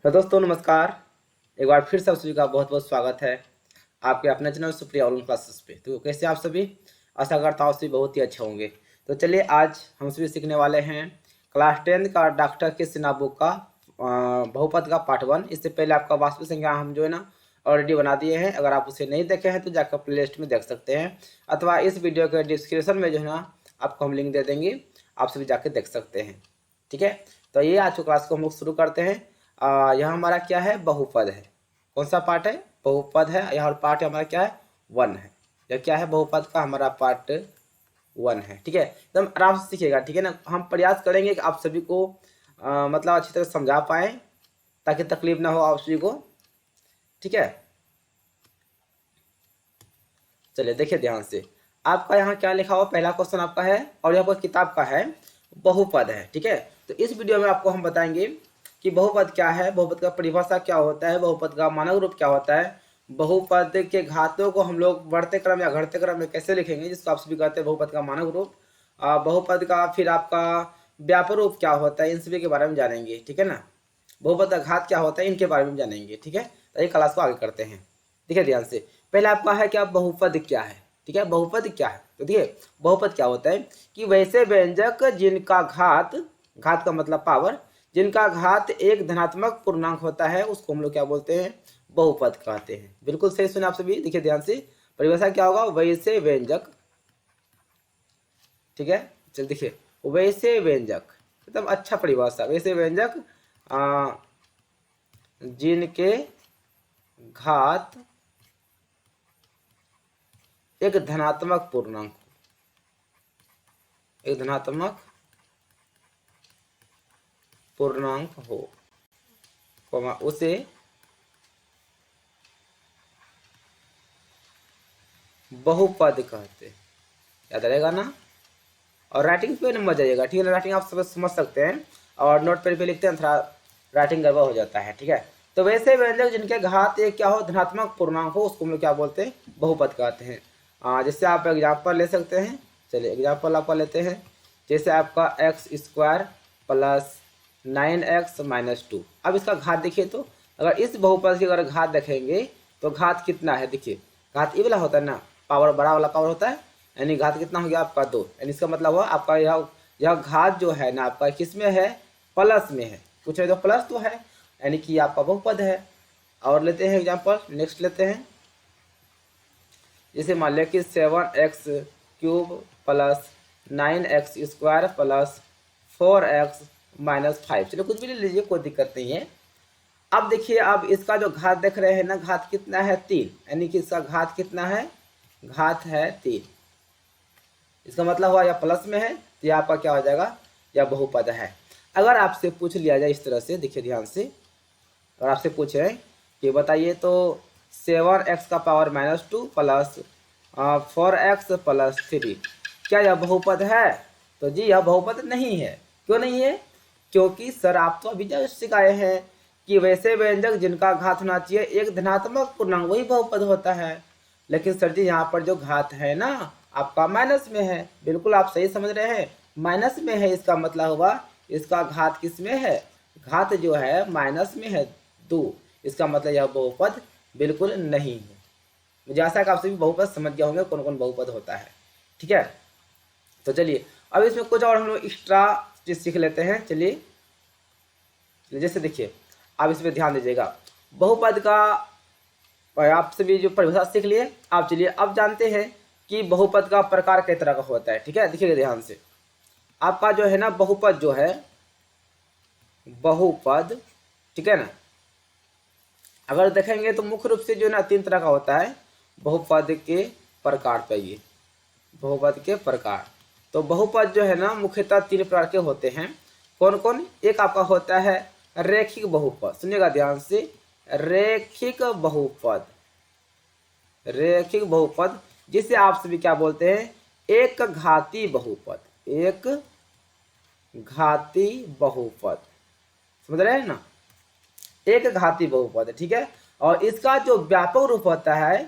तो दोस्तों नमस्कार। एक बार फिर से आप सभी का बहुत बहुत स्वागत है आपके अपने चैनल सुप्रिया ऑनलाइन क्लासेस पे। तो कैसे आप सभी, आशा करता हूँ सभी बहुत ही अच्छे होंगे। तो चलिए आज हम सभी सीखने वाले हैं क्लास 10 का डॉक्टर के सिन्हा बुक का बहुपद का पार्ट 1। इससे पहले आपका वास्तविक संख्या हम जो है ना ऑलरेडी बना दिए हैं। अगर आप उसे नहीं देखे हैं तो जाकर प्ले लिस्ट में देख सकते हैं, अथवा इस वीडियो के डिस्क्रिप्शन में जो है ना आपको हम लिंक दे देंगे, आप सभी जाके देख सकते हैं। ठीक है, तो ये आज की क्लास को हम लोग शुरू करते हैं। यह हमारा क्या है, बहुपद है। कौन सा पार्ट है, बहुपद है। यहाँ पार्ट हमारा क्या है, 1 है। यह क्या है, बहुपद का हमारा पार्ट 1 है। ठीक है, एकदम आराम से सीखिएगा। ठीक है ना, हम प्रयास करेंगे कि आप सभी को मतलब अच्छी तरह समझा पाए, ताकि तकलीफ ना हो आप सभी को। ठीक है, चलिए देखिए ध्यान से। आपका यहाँ क्या लिखा हुआ, पहला क्वेश्चन आपका है और यहाँ पर किताब का है, बहुपद है। ठीक है, तो इस वीडियो में आपको हम बताएंगे कि बहुपद क्या है, बहुपद का परिभाषा क्या होता है, बहुपद का मानक रूप क्या होता है, बहुपद के घातों को हम लोग बढ़ते क्रम या घटते क्रम में कैसे लिखेंगे, जिसको आप सभी कहते हैं बहुपद का मानक रूप। बहुपद का फिर आपका व्यापक रूप क्या होता है, इन सभी के बारे में जानेंगे। ठीक है ना, बहुपद का घात क्या होता है, इनके बारे में जानेंगे। ठीक है, तो ये क्लास को आगे करते हैं। देखिए ध्यान से, पहले आपका है क्या, बहुपद क्या है। ठीक है, बहुपद क्या है, तो देखिए बहुपद क्या होता है कि वैसे व्यंजक जिनका घात, घात का मतलब पावर, जिनका घात एक धनात्मक पूर्णांक होता है उसको हम लोग क्या बोलते हैं, बहुपद कहते हैं। बिल्कुल सही सुने आप सभी। देखिए ध्यान से, परिभाषा क्या होगा, वैसे व्यंजक। ठीक है, चल देखिए, वैसे व्यंजक एकदम अच्छा परिभाषा। वैसे व्यंजक जिनके घात एक धनात्मक पूर्णांक, एक धनात्मक पूर्णांक हो, उसे बहुपद कहते हैं। याद रहेगा ना, और राइटिंग पे नंबर जाइएगा। ठीक है, राइटिंग आप सब समझ सकते हैं, और नोट पेड पे लिखते हैं थोड़ा राइटिंग गड़बड़ हो जाता है। ठीक है, तो वैसे व्यंजक जिनके घात एक क्या हो, धनात्मक पूर्णांक हो, उसको हम लोग क्या बोलते हैं, बहुपद कहते हैं। जैसे आप एग्जाम्पल ले सकते हैं। चलिए एग्जाम्पल आपका लेते हैं। जैसे आपका x² प्लस 9x-2। अब इसका घात देखिए, तो अगर इस बहुपद की अगर घात देखेंगे तो घात कितना है, देखिए घात ये वाला होता है ना, पावर बड़ा वाला पावर होता है, यानी घात कितना हो गया आपका 2। यानी इसका मतलब हुआ आपका यह घात जो है ना आपका किस में है, प्लस में है। कुछ है तो प्लस तो है, यानी कि आपका बहुपद है। और लेते हैं एग्जाम्पल, नेक्स्ट लेते हैं। जैसे मान लिया कि 7x³ plus 9x² plus 4x-5। चलो कुछ भी ले लीजिए, कोई दिक्कत नहीं है। अब देखिए, अब इसका जो घात देख रहे हैं ना, घात कितना है, 3। यानी कि इसका घात कितना है, घात है 3। इसका मतलब हुआ यह प्लस में है, तो यह आपका क्या हो जाएगा, यह बहुपद है। अगर आपसे पूछ लिया जाए इस तरह से, देखिए ध्यान से, अगर आपसे पूछे कि बताइए तो 7x⁻² प्लस 4x+3 क्या यह बहुपद है, तो जी यह बहुपद नहीं है। क्यों नहीं है, क्योंकि सर आप तो अभी जस्ट सिखाए हैं कि वैसे व्यंजक जिनका घात होना चाहिए एक धनात्मक पूर्णांक, वही बहुपद होता है। लेकिन सर जी यहाँ पर जो घात है ना आपका माइनस में है। बिल्कुल आप सही समझ रहे हैं, माइनस में है। इसका मतलब हुआ इसका घात किस में है, घात जो है माइनस में है 2। इसका मतलब यह बहुपद बिल्कुल नहीं है। मुझे आशा है कि आप सभी बहुपद समझ गए होंगे कौन कौन बहुपद होता है। ठीक है, तो चलिए अब इसमें कुछ और हम लोग एक्स्ट्रा चीज सीख लेते हैं। चलिए जैसे देखिए, आप इसमें ध्यान दीजिएगा। बहुपद का आप सभी जो परिभाषा सीख लिए, आप चलिए अब जानते हैं कि बहुपद का प्रकार किस तरह का होता है। ठीक है, देखिएगा ध्यान से। आपका जो है ना बहुपद जो है, बहुपद, ठीक है ना, अगर देखेंगे तो मुख्य रूप से जो है ना 3 तरह का होता है बहुपद के प्रकार पे। ये बहुपद के प्रकार, तो बहुपद जो है ना मुख्यतः 3 प्रकार के होते हैं। कौन कौन, एक आपका होता है रैखिक बहुपद। सुनिएगा ध्यान से, रैखिक बहुपद, रैखिक बहुपद जिसे आप सभी क्या बोलते हैं, एक घाती बहुपद, एक घाती बहुपद। समझ रहे हैं ना, एक घाती बहुपद है। ठीक है, और इसका जो व्यापक रूप होता है,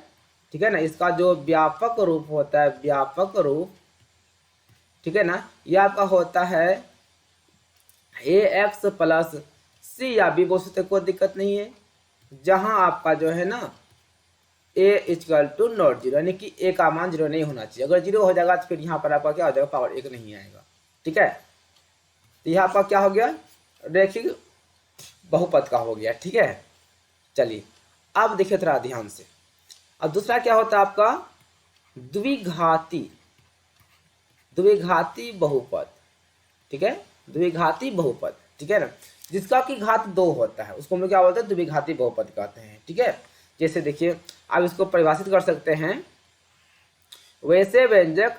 ठीक है ना, इसका जो व्यापक रूप होता है, व्यापक रूप, ठीक है ना, यह आपका होता है ax प्लस सी या बी बोल सकते, कोई दिक्कत नहीं है। जहां आपका जो है ना ए इक्वल टू नॉट जीरो, यानी कि ए का मान जीरो नहीं होना चाहिए। अगर जीरो हो जाएगा तो फिर यहाँ पर आपका क्या हो जाएगा, पावर 1 नहीं आएगा। ठीक है, तो यहाँ पर क्या हो गया, रैखिक बहुपद का हो गया। ठीक है, चलिए अब देखिए थोड़ा ध्यान से। अब दूसरा क्या होता है आपका द्विघाती, द्विघाती बहुपद। ठीक है, द्विघाती बहुपद, ठीक है ना, जिसका कि घात 2 होता है उसको हम लोग क्या बोलते हैं, द्विघाती बहुपद कहते हैं। ठीक है, जैसे देखिए आप इसको परिभाषित कर सकते हैं, वैसे व्यंजक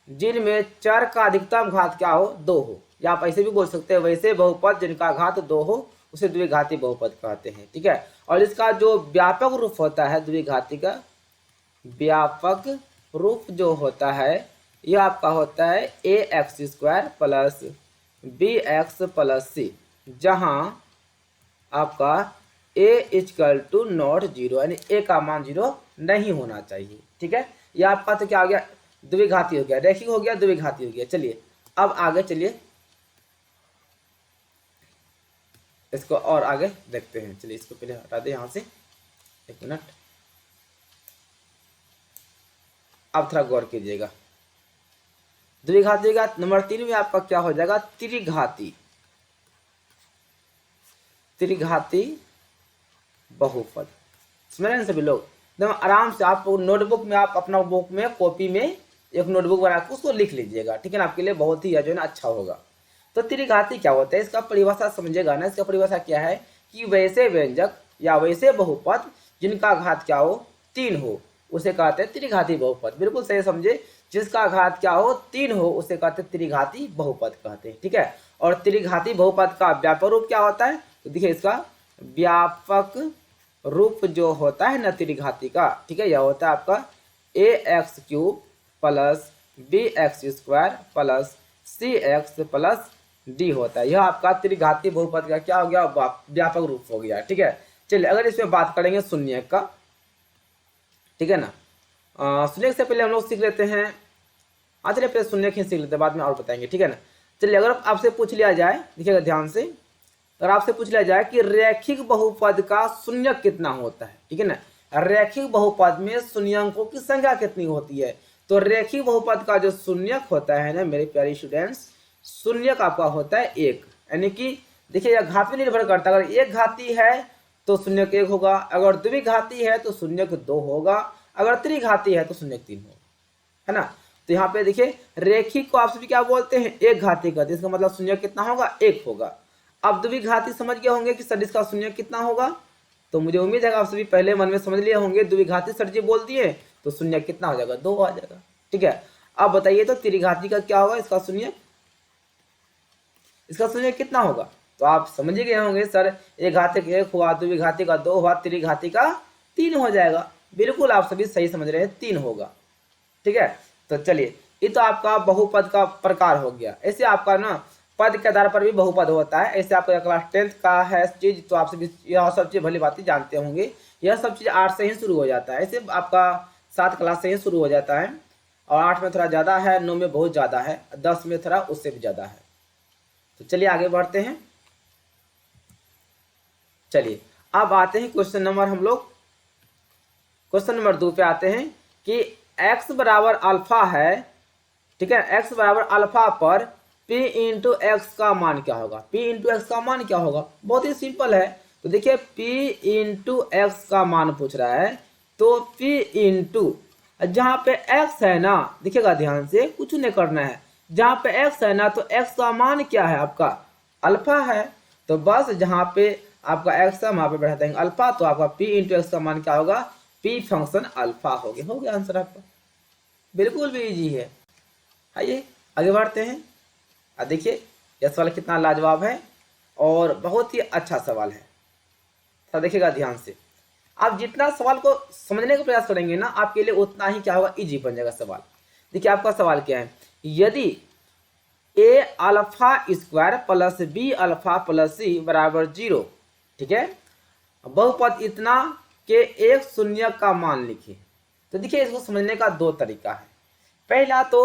जिनमें चर का अधिकतम घात क्या हो, 2 हो, या आप ऐसे भी बोल सकते हैं वैसे बहुपद जिनका घात 2 हो उसे द्विघाती बहुपद कहते हैं। ठीक है, और इसका जो व्यापक रूप होता है द्विघाती का, व्यापक रूप जो होता है यह आपका होता है A x square plus B x plus C, जहाँ आपका A equal to not zero, यानी ए का मान जीरो नहीं होना चाहिए। ठीक है, यह आपका तो क्या हो गया, द्विघाती हो गया, रैखिक हो गया, द्विघाती हो गया। चलिए अब आगे चलिए इसको और आगे देखते हैं। चलिए इसको पहले हटा दे यहाँ से, 1 मिनट। अब थोड़ा गौर कीजिएगा, द्विघाती का नंबर 3 में आपका क्या हो जाएगा, त्रिघाती, त्रिघाती बहुपद। समझ रहे हैं सभी लोग, एकदम आराम से आप नोटबुक में, आप अपना बुक में कॉपी में एक नोटबुक बना के उसको लिख लीजिएगा। ठीक है ना, आपके लिए बहुत ही जो है ना अच्छा होगा। तो त्रिघाती क्या होता है, इसका परिभाषा समझेगा ना। इसका परिभाषा क्या है कि वैसे व्यंजक या वैसे बहुपद जिनका घात क्या हो, 3 हो उसे कहते हैं त्रिघाती बहुपद। बिल्कुल सही समझे, जिसका घात क्या हो, 3 हो उसे कहते हैं त्रिघाती बहुपद कहते हैं। ठीक है, और त्रिघाती बहुपद का व्यापक रूप क्या होता है, तो देखिए इसका व्यापक रूप जो होता है ना त्रिघाती का, ठीक है, यह होता है आपका A x cube plus B x square plus C x plus D होता है। यह आपका त्रिघाती बहुपद का क्या हो गया, व्यापक रूप हो गया। ठीक है, चलिए अगर इसमें बात करेंगे शून्यक का, ठीक है ना, शून्यक से पहले हम लोग सीख लेते हैं, चलिए पहले शून्यक ही सीख लेते हैं, बाद में और बताएंगे। ठीक है ना, चलिए अगर आपसे पूछ लिया जाए, देखिएगा ध्यान से, अगर आपसे पूछ लिया जाए कि रैखिक बहुपद का शून्यक कितना होता है, ठीक है ना, रैखिक बहुपद में शून्यकों की संख्या कितनी होती है, तो रैखिक बहुपद का जो शून्यक होता है ना मेरे प्यारे स्टूडेंट्स, शून्यक आपका होता है 1, यानी कि देखिए यह घात पे निर्भर करता है। अगर एक घाती है तो शून्यक 1 होगा, अगर द्विघाती है तो शून्यक 2 होगा, अगर त्रिघाती है तो शून्यक 3 होगा, है ना। तो यहाँ पे देखिए रैखिक को आप सभी क्या बोलते हैं, एक घाती का, इसका मतलब शून्यक कितना होगा, 1 होगा। अब द्विघाती समझ गए होंगे कि सदिश का शून्यक कितना होगा, तो मुझे उम्मीद है आप सभी पहले मन में समझ लिए होंगे, द्विघाती सर जी बोल दिए तो शून्यक कितना हो जाएगा, 2 आ जाएगा। ठीक है, अब बताइए तो त्रिघाती का क्या होगा, इसका शून्यक, इसका शून्यक कितना होगा, तो आप समझ गए होंगे सर एक घाती का 1 हुआ, द्विघाती का 2 हुआ, त्रिघाती का 3 हो जाएगा। बिल्कुल आप सभी सही समझ रहे हैं, 3 होगा। ठीक है, तो चलिए ये तो आपका बहुपद का प्रकार हो गया। ऐसे आपका ना पद के आधार पर भी बहुपद होता है। ऐसे आपका क्लास 10th का है चीज, तो आप सभी यह सब चीज भली बात जानते होंगे। यह सब चीज 8 से ही शुरू हो जाता है, ऐसे आपका 7 क्लास से ही शुरू हो जाता है, और 8 में थोड़ा ज़्यादा है, 9 में बहुत ज़्यादा है, 10 में थोड़ा उससे भी ज़्यादा है। तो चलिए आगे बढ़ते हैं। चलिए अब आते हैं क्वेश्चन नंबर, हम लोग क्वेश्चन नंबर 2 पे आते हैं कि x बराबर अल्फा है, ठीक है, x बराबर अल्फा पर p इंटू एक्स का मान क्या होगा, p इंटू एक्स का मान क्या होगा, बहुत ही सिंपल है। तो देखिए p इंटू एक्स का मान पूछ रहा है, तो p इंटू जहाँ पे x है ना, देखिएगा ध्यान से, कुछ नहीं करना है, जहाँ पे x है ना तो x का मान क्या है आपका, अल्फा है, तो बस जहाँ पे आपका x है वहाँ पे बैठा देंगे अल्फा, तो आपका p इंटू एक्स का मान क्या होगा, p फंक्शन अल्फा हो गया आंसर आपका। बिल्कुल भी इजी है। आइए आगे बढ़ते हैं। देखिए यह सवाल कितना लाजवाब है और बहुत ही अच्छा सवाल है। तो देखिएगा ध्यान से, आप जितना सवाल को समझने का प्रयास करेंगे ना, आपके लिए उतना ही क्या होगा, इजी बन जाएगा सवाल। देखिए आपका सवाल क्या है, यदि A alpha square plus B alpha plus C बराबर 0, ठीक है, बहुपद इतना के एक शून्य का मान लिखिए। तो देखिए इसको समझने का 2 तरीका है। पहला तो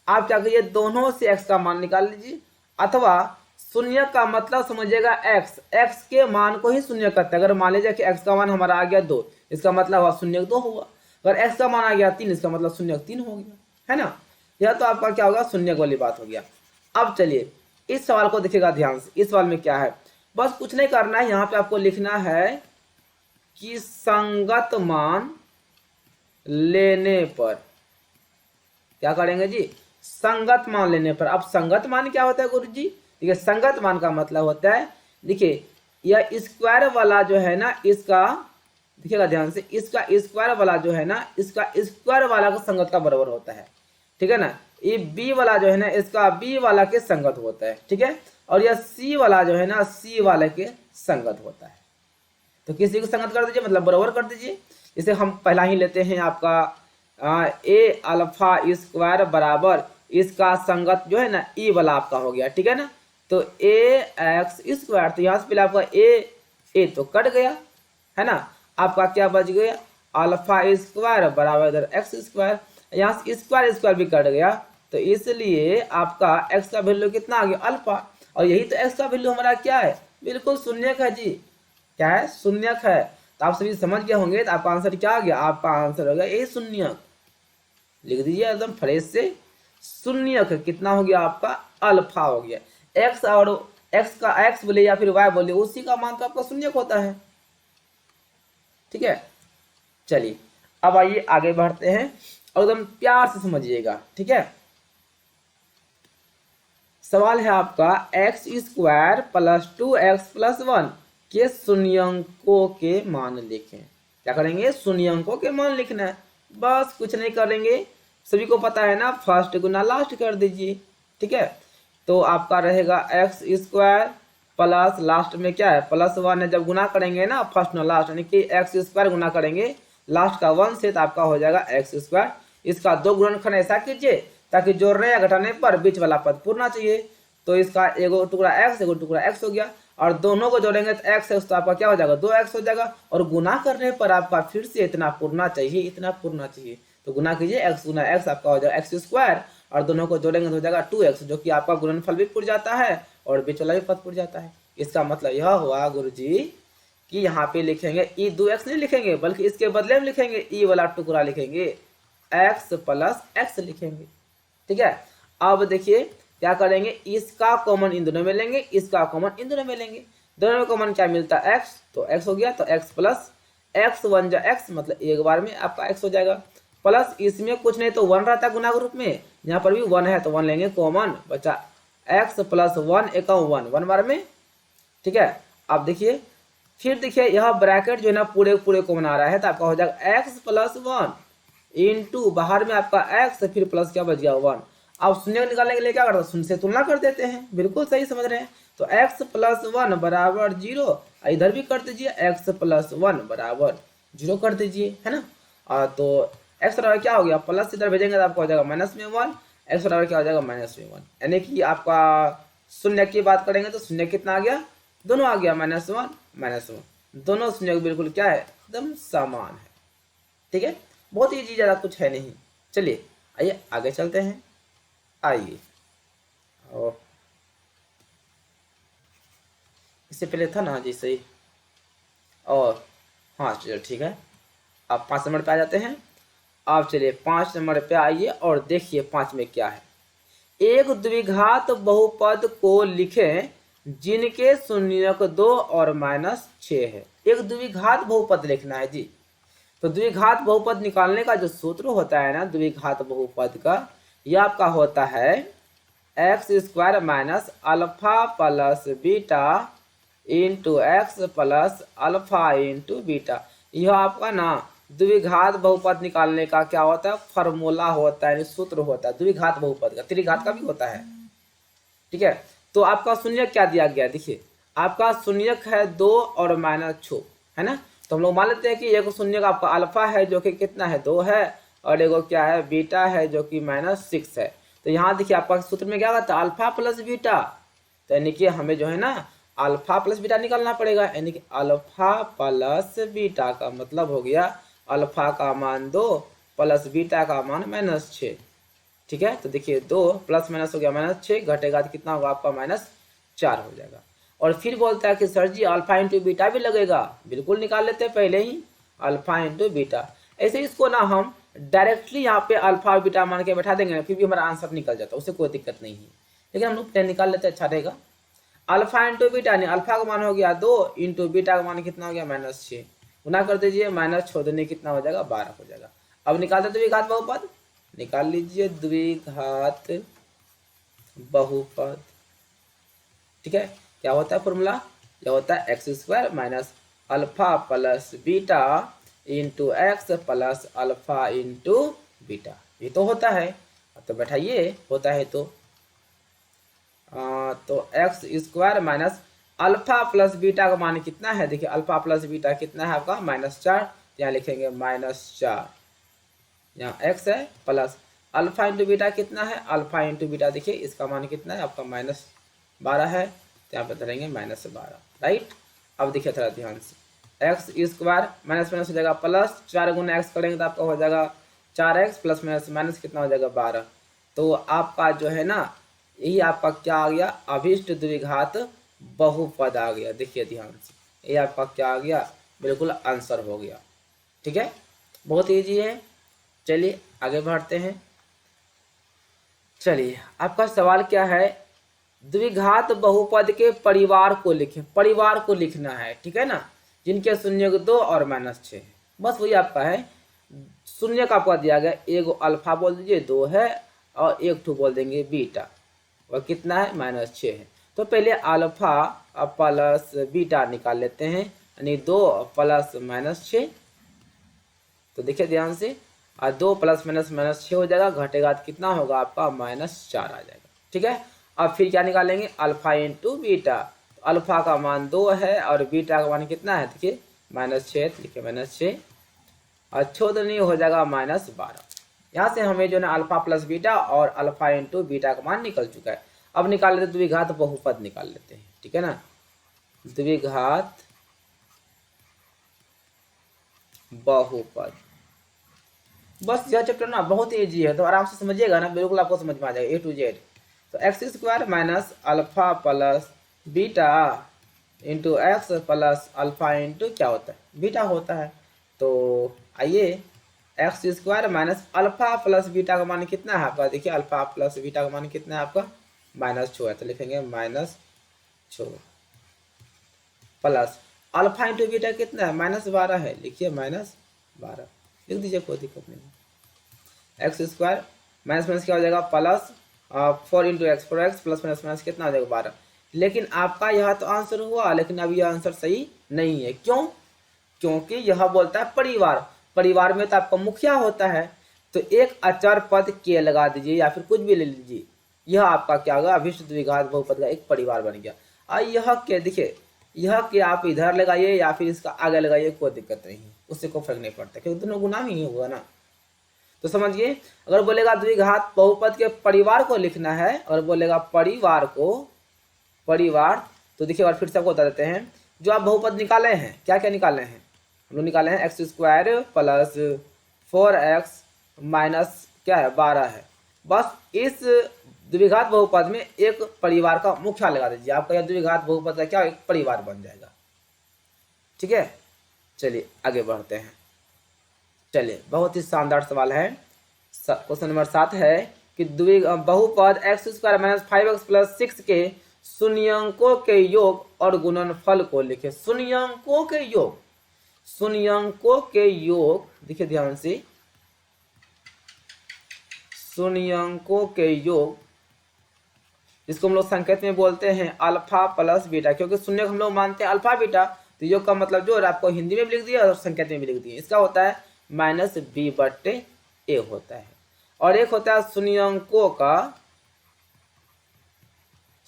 आप क्या करिए, दोनों से x का मान निकाल लीजिए, अथवा शून्य का मतलब समझिएगा एक्स, एक्स के मान को ही शून्य करते हैं। अगर मान लीजिए कि एक्स का मान हमारा आ गया 2, इसका मतलब हुआ शून्य 2 हुआ। अगर एक्स का मान आ गया 3, इसका मतलब शून्य 3 हो गया, है ना। यह तो आपका क्या होगा, शून्य वाली बात हो गया। अब चलिए इस सवाल को देखिएगा ध्यान से। इस सवाल में क्या है, बस कुछ नहीं करना है, यहाँ पे आपको लिखना है कि संगत मान लेने पर क्या करेंगे जी, संगत मान लेने पर। अब संगत मान क्या होता है गुरु जी, देखिए संगत मान का मतलब होता है, देखिए यह स्क्वायर वाला जो है ना, इसका देखिएगा ध्यान से, इसका स्क्वायर वाला जो है ना, इसका स्क्वायर वाला का संगत का बराबर होता है, ठीक है ना। ये बी वाला जो है ना, इसका बी वाला के संगत होता है, ठीक है। और यह सी वाला जो है ना, सी वाले के संगत होता है। तो किसी को संगत कर दीजिए, मतलब बराबर कर दीजिए। इसे हम पहला ही लेते हैं आपका ए अल्फा स्क्वायर बराबर इसका संगत जो है ना ई वाला आपका हो गया, ठीक है ना। तो ए एक्स स्क्वायर, तो यहाँ से पहले आपका ए तो कट गया, है ना। आपका क्या बच गया, अल्फा स्क्वायर बराबर इधर एक्स स्क्वायर, यहाँ से स्क्वायर स्क्वायर भी कट गया, तो इसलिए आपका एक्स का वैल्यू कितना आ गया, अल्फा। और यही तो एक्स का वैल्यू हमारा क्या है, बिल्कुल शून्यक है जी, क्या है, शून्यक है। तो आप सभी समझ गए होंगे, तो आपका आंसर क्या आ गया, आपका आंसर हो गया ए शून्यक। लिख दीजिए एकदम फ्रेश से, शून्यक कितना हो गया आपका, अल्फा हो गया। एक्स और एक्स का एक्स बोले या फिर वाई बोले, उसी का मान तो आपका शून्यक होता है, ठीक है। चलिए अब आइए आगे बढ़ते हैं और एकदम प्यार से समझिएगा, ठीक है। सवाल है आपका एक्स स्क्वायर प्लस 2x+1 के शून्यंकों के मान लिखें। क्या करेंगे, शून्यंकों के मान लिखना है, बस कुछ नहीं करेंगे। सभी को पता है ना, फर्स्ट गुना लास्ट कर दीजिए, ठीक है। तो आपका रहेगा एक्स स्क्वायर प्लस लास्ट में क्या है, +1 है। जब गुना करेंगे ना फर्स्ट ना लास्ट, यानी कि एक्स स्क्वायर गुना करेंगे लास्ट का 1 से, तो आपका हो जाएगा एक्स स्क्वायर। इसका 2 गुणनखंड ऐसा कीजिए ताकि जोड़ने या घटाने पर बीच वाला पद पूरना चाहिए। तो इसका एगो टुकड़ा एक्स, एगो टुकड़ा एक्स हो गया, और दोनों को जोड़ेंगे तो एक्स एक्स, तो आपका क्या हो जाएगा, 2x हो जाएगा। और गुना करने पर आपका फिर से इतना पूरना चाहिए, इतना पूरना चाहिए। तो गुना कीजिए, एक्स गुना एक्स आपका हो जाएगा एक्स स्क्वायर, और दोनों को जोड़ेंगे तो हो जाएगा 2x, जो कि आपका गुणनफल भी पूर जाता है और बीच वाला भी पद पूर जाता है। इसका मतलब यह हुआ गुरुजी कि यहाँ पे लिखेंगे ई 2x नहीं लिखेंगे, बल्कि इसके बदले में लिखेंगे ई वाला टुकड़ा लिखेंगे, x प्लस एक्स लिखेंगे, ठीक है। अब देखिए क्या करेंगे, इसका कॉमन इन दोनों में लेंगे, इसका कॉमन इन दोनों में लेंगे। दोनों में कॉमन क्या मिलता है, x, तो x हो गया, तो x प्लस एक्स 1 जा x, मतलब एक बार में आपका x हो जाएगा। प्लस इसमें कुछ नहीं तो 1 रहता है गुना के रूप में, यहाँ पर भी 1 है तो 1 लेंगे कॉमन, बचा x प्लस 1 एक 1 बार में, ठीक है। अब देखिए फिर देखिए यह ब्रैकेट जो है ना पूरे पूरे कॉमन आ रहा है, तो आपका हो जाएगा x प्लस 1 इंटू बाहर में आपका x, फिर प्लस क्या बच गया 1। अब शून्य निकालने के लिए क्या करते हैं, शून्य से तुलना कर देते हैं, बिल्कुल सही समझ रहे हैं। तो x प्लस 1 बराबर 0, इधर भी कर दीजिए x प्लस 1 बराबर 0 कर दीजिए, है ना। तो x बराबर क्या हो गया, प्लस इधर भेजेंगे तो आपको हो जाएगा माइनस में 1, x बराबर क्या हो जाएगा माइनस में 1, यानी कि आपका शून्य की बात करेंगे तो शून्य कितना आ गया, दोनों आ गया -1 दोनों शून्य बिल्कुल क्या है, एकदम समान है, ठीक है। बहुत ही ज़्यादा कुछ है नहीं। चलिए आइए आगे चलते हैं, आइए। और इससे पहले था ना जी सही, और हाँ चलिए ठीक है। आप 5 नंबर पे आ जाते हैं। आप चलिए 5 नंबर पे आइए और देखिए 5 में क्या है। एक द्विघात बहुपद को लिखें जिनके शून्यक 2 और -6 है। एक द्विघात बहुपद लिखना है जी। तो द्विघात बहुपद निकालने का जो सूत्र होता है ना द्विघात बहुपद का, यह आपका होता है x square minus alpha plus beta into x plus alpha into beta. यह आपका ना द्विघात बहुपद निकालने का क्या होता है, फॉर्मूला होता है, सूत्र होता है द्विघात बहुपद का। त्रिघात का भी होता है, ठीक है। तो आपका शून्यक क्या दिया गया, देखिए आपका शून्यक है 2 और -6, है ना। तो हम लोग मान लेते हैं कि एक शून्यक आपका अल्फा है जो कि कितना है 2 है, और एगो क्या है बीटा है जो कि -6 है। तो यहाँ देखिए आपका सूत्र में क्या होता है अल्फा प्लस बीटा, तो यानी कि हमें जो है ना अल्फा प्लस बीटा निकालना पड़ेगा, यानी कि अल्फा प्लस बीटा का मतलब हो गया अल्फा का मान 2 प्लस बीटा का मान -6, ठीक है। तो देखिए 2 प्लस माइनस हो गया -6, घटेगा तो कितना होगा आपका 4 हो जाएगा। और फिर बोलता है कि सर जी अल्फा इंटू बीटा भी लगेगा, बिल्कुल निकाल लेते हैं पहले ही अल्फा इंटू बीटा। ऐसे इसको ना हम डायरेक्टली यहाँ पे अल्फा और बीटा मान के बैठा देंगे ना, फिर भी हमारा आंसर निकल जाता है, उससे कोई दिक्कत नहीं है। लेकिन हम लोग निकाल लेते हैं, अच्छा रहेगा। अल्फा इंटू बीटा नहीं, अल्फा का मान हो गया 2 इंटू बीटा का मान कितना हो गया -6, गुना कर दीजिए, माइनस छोड़ देने कितना हो जाएगा 12 हो जाएगा। अब निकालते द्विघात बहुपद, निकाल लीजिए द्विघात बहुपद। ठीक है, क्या होता है फॉर्मूला, यह होता है x² minus alpha plus beta into x plus alpha into beta, ये तो होता है। तो बैठाइए, होता है तो x² minus alpha plus beta का मान कितना है, देखिए अल्फा प्लस बीटा कितना है आपका -4, यहाँ लिखेंगे -4, यहाँ x है प्लस अल्फा इंटू बीटा कितना है, अल्फा इंटू बीटा देखिए इसका मान कितना है आपका -12 है, तो यहाँ पर धरेंगे -12, राइट। अब देखिए थोड़ा ध्यान से, x² माइनस माइनस हो जाएगा प्लस, 4 गुना x करेंगे तो आपका हो जाएगा 4x प्लस माइनस माइनस कितना हो जाएगा 12। तो आपका जो है ना, यही आपका क्या आ गया, अभिष्ट द्विघात बहुपद आ गया। देखिए ध्यान से, ये आपका क्या आ गया, बिल्कुल आंसर हो गया। ठीक है, बहुत ईजी है। चलिए आगे बढ़ते हैं। चलिए आपका सवाल क्या है, द्विघात बहुपद के परिवार को लिखें, परिवार को लिखना है, ठीक है ना, जिनके शून्य 2 और -6, बस वही आपका है। शून्य का आपका दिया गया, एगो अल्फा बोल दीजिए 2 है, और एक ठू बोल देंगे बीटा, और कितना है -6 है। तो पहले अल्फा प्लस बीटा निकाल लेते हैं, यानी 2 प्लस -6। तो देखिए ध्यान से, 2 प्लस -6 हो जाएगा, घटेगा तो कितना होगा आपका -4 आ जाएगा। ठीक है, अब फिर क्या निकालेंगे, अल्फा इंटू बीटा। तो अल्फा का मान 2 है और बीटा का मान कितना है, देखिए -6, लिखिए -6, और छोड़नी हो जाएगा -12। यहाँ से हमें जो है अल्फा प्लस बीटा और अल्फा इंटू बीटा का मान निकल चुका है। अब निकाल लेते द्विघात बहुपद निकाल लेते हैं, ठीक है ना, द्विघात बहुपद। बस यह चैप्टर ना बहुत ईजी है, तो आराम से समझिएगा ना, बिल्कुल आपको समझ में आ जाएगा A to Z। तो x² minus alpha plus beta into x plus alpha into क्या होता है, बीटा होता है। तो आइए, x² minus alpha plus beta का मान कितना है आपका, देखिए अल्फा प्लस बीटा का मान कितना है आपका -6 है, तो लिखेंगे -6 प्लस अल्फा इंटू बीटा कितना है -12 है, लिखिए -12, लिख दीजिए, कोई दिक्कत नहीं। x² माइनस माइनस क्या हो जाएगा plus 4 into x, 4x plus minus minus कितना हो जाएगा 12। लेकिन आपका यह तो आंसर हुआ, लेकिन अब यह आंसर सही नहीं है। क्यों, क्योंकि यह बोलता है परिवार, परिवार में तो आपका मुखिया होता है, तो एक अचर पद के लगा दीजिए या फिर कुछ भी ले लीजिए, यह आपका क्या होगा, अभिष्ट द्विघात बहुपद का एक परिवार बन गया। और यह के देखिए, यह के आप इधर लगाइए या फिर इसका आगे लगाइए, कोई दिक्कत नहीं, उससे कोई फर्क नहीं पड़ता, क्योंकि दोनों गुना में ही होगा ना। तो समझिए, अगर बोलेगा द्विघात बहुपद के परिवार को लिखना है, और बोलेगा परिवार को, परिवार, तो देखिए और फिर से आपको बता देते हैं, जो आप बहुपद निकाले हैं, क्या क्या निकाले हैं, हम लोग निकाले हैं x² प्लस 4x माइनस क्या है 12 है। बस इस द्विघात बहुपद में एक परिवार का मुखिया लगा दीजिए, आपका यह द्विघात बहुपद का क्या एक परिवार बन जाएगा। ठीक है, चलिए आगे बढ़ते हैं। चलिए, बहुत ही शानदार सवाल है। क्वेश्चन नंबर 7 है कि बहुपद x² माइनस 5x प्लस 6 के शून्यंकों के योग और गुणनफल को लिखे। शून्यंकों के योग, शून्यंकों के योग, देखिए ध्यान से, शून्यंकों के योग, जिसको हम लोग संकेत में बोलते हैं अल्फा प्लस बीटा, क्योंकि शून्य हम लोग मानते हैं अल्फा बीटा, तो योग का मतलब जो आपको हिंदी में भी लिख दिया और संकेत में भी लिख दिया, इसका होता है -b/a होता है। और एक होता है शून्यंकों का,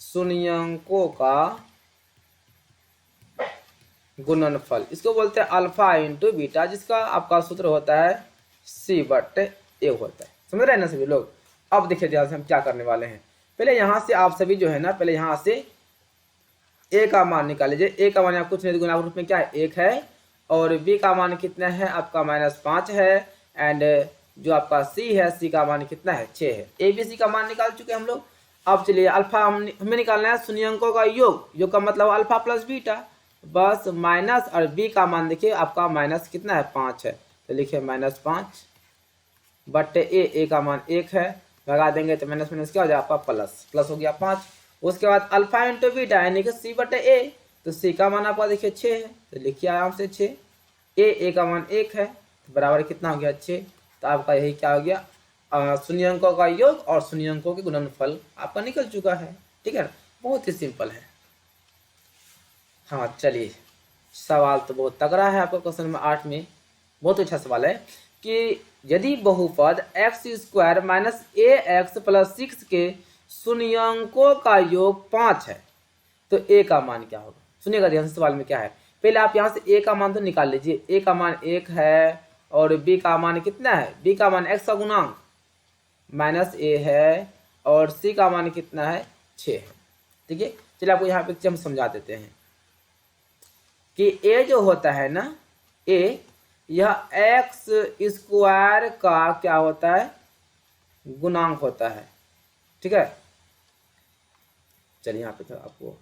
शून्यंकों का गुणनफल, इसको बोलते हैं अल्फा इंटू बीटा, जिसका आपका सूत्र होता है c/a होता है। समझ रहे हैं ना सभी लोग। अब देखिए ध्यान से हम क्या करने वाले हैं, पहले यहाँ से आप सभी जो है ना, पहले यहाँ से a का मान निकाल लीजिए। a का मान आप कुछ नहीं, गुना रूप में क्या है 1 है, और b का मान कितना है आपका -5 है, एंड जो आपका c है, c का मान कितना है 6 है। a b c का मान निकाल चुके हैं हम लोग। अब चलिए अल्फा हमें निकालना है शून्यंकों का योग, योग का मतलब अल्फा प्लस बीटा, बस माइनस और बी का मान देखिए आपका माइनस कितना है 5 है, तो लिखिए -5 बटे ए का मान 1 है, लगा देंगे तो माइनस माइनस क्या हो जाएगा आपका प्लस, प्लस हो गया 5। उसके बाद अल्फा इंटू बीटा यानी कि सी बटे ए, तो सी का मान आपका देखिए 6 है, तो लिखिए आराम से 6, ए का मान 1 है, तो बराबर कितना हो गया 6। तो आपका यही क्या हो गया शून्यंकों का योग और शून्यंकों के गुणनफल आपका निकल चुका है। ठीक है ना, बहुत ही सिंपल है। हाँ चलिए, सवाल तो बहुत तगड़ा है आपका क्वेश्चन नंबर 8 में, बहुत अच्छा सवाल है कि यदि बहुपद x² माइनस ax प्लस 6 के शून्यंकों का योग 5 है तो a का मान क्या होगा। सुनिएगा ध्यान से, सवाल में क्या है, पहले आप यहाँ से a का मान तो निकाल लीजिए, a का मान 1 है और b का मान कितना है, b का मान x का गुणांक माइनस a है और c का मान कितना है 6 है। ठीक है, चलिए आपको यहाँ पे हम समझा देते हैं कि a जो होता है ना, a यह x² का क्या होता है, गुणांक होता है। ठीक है, चलिए यहाँ पे तो आपको,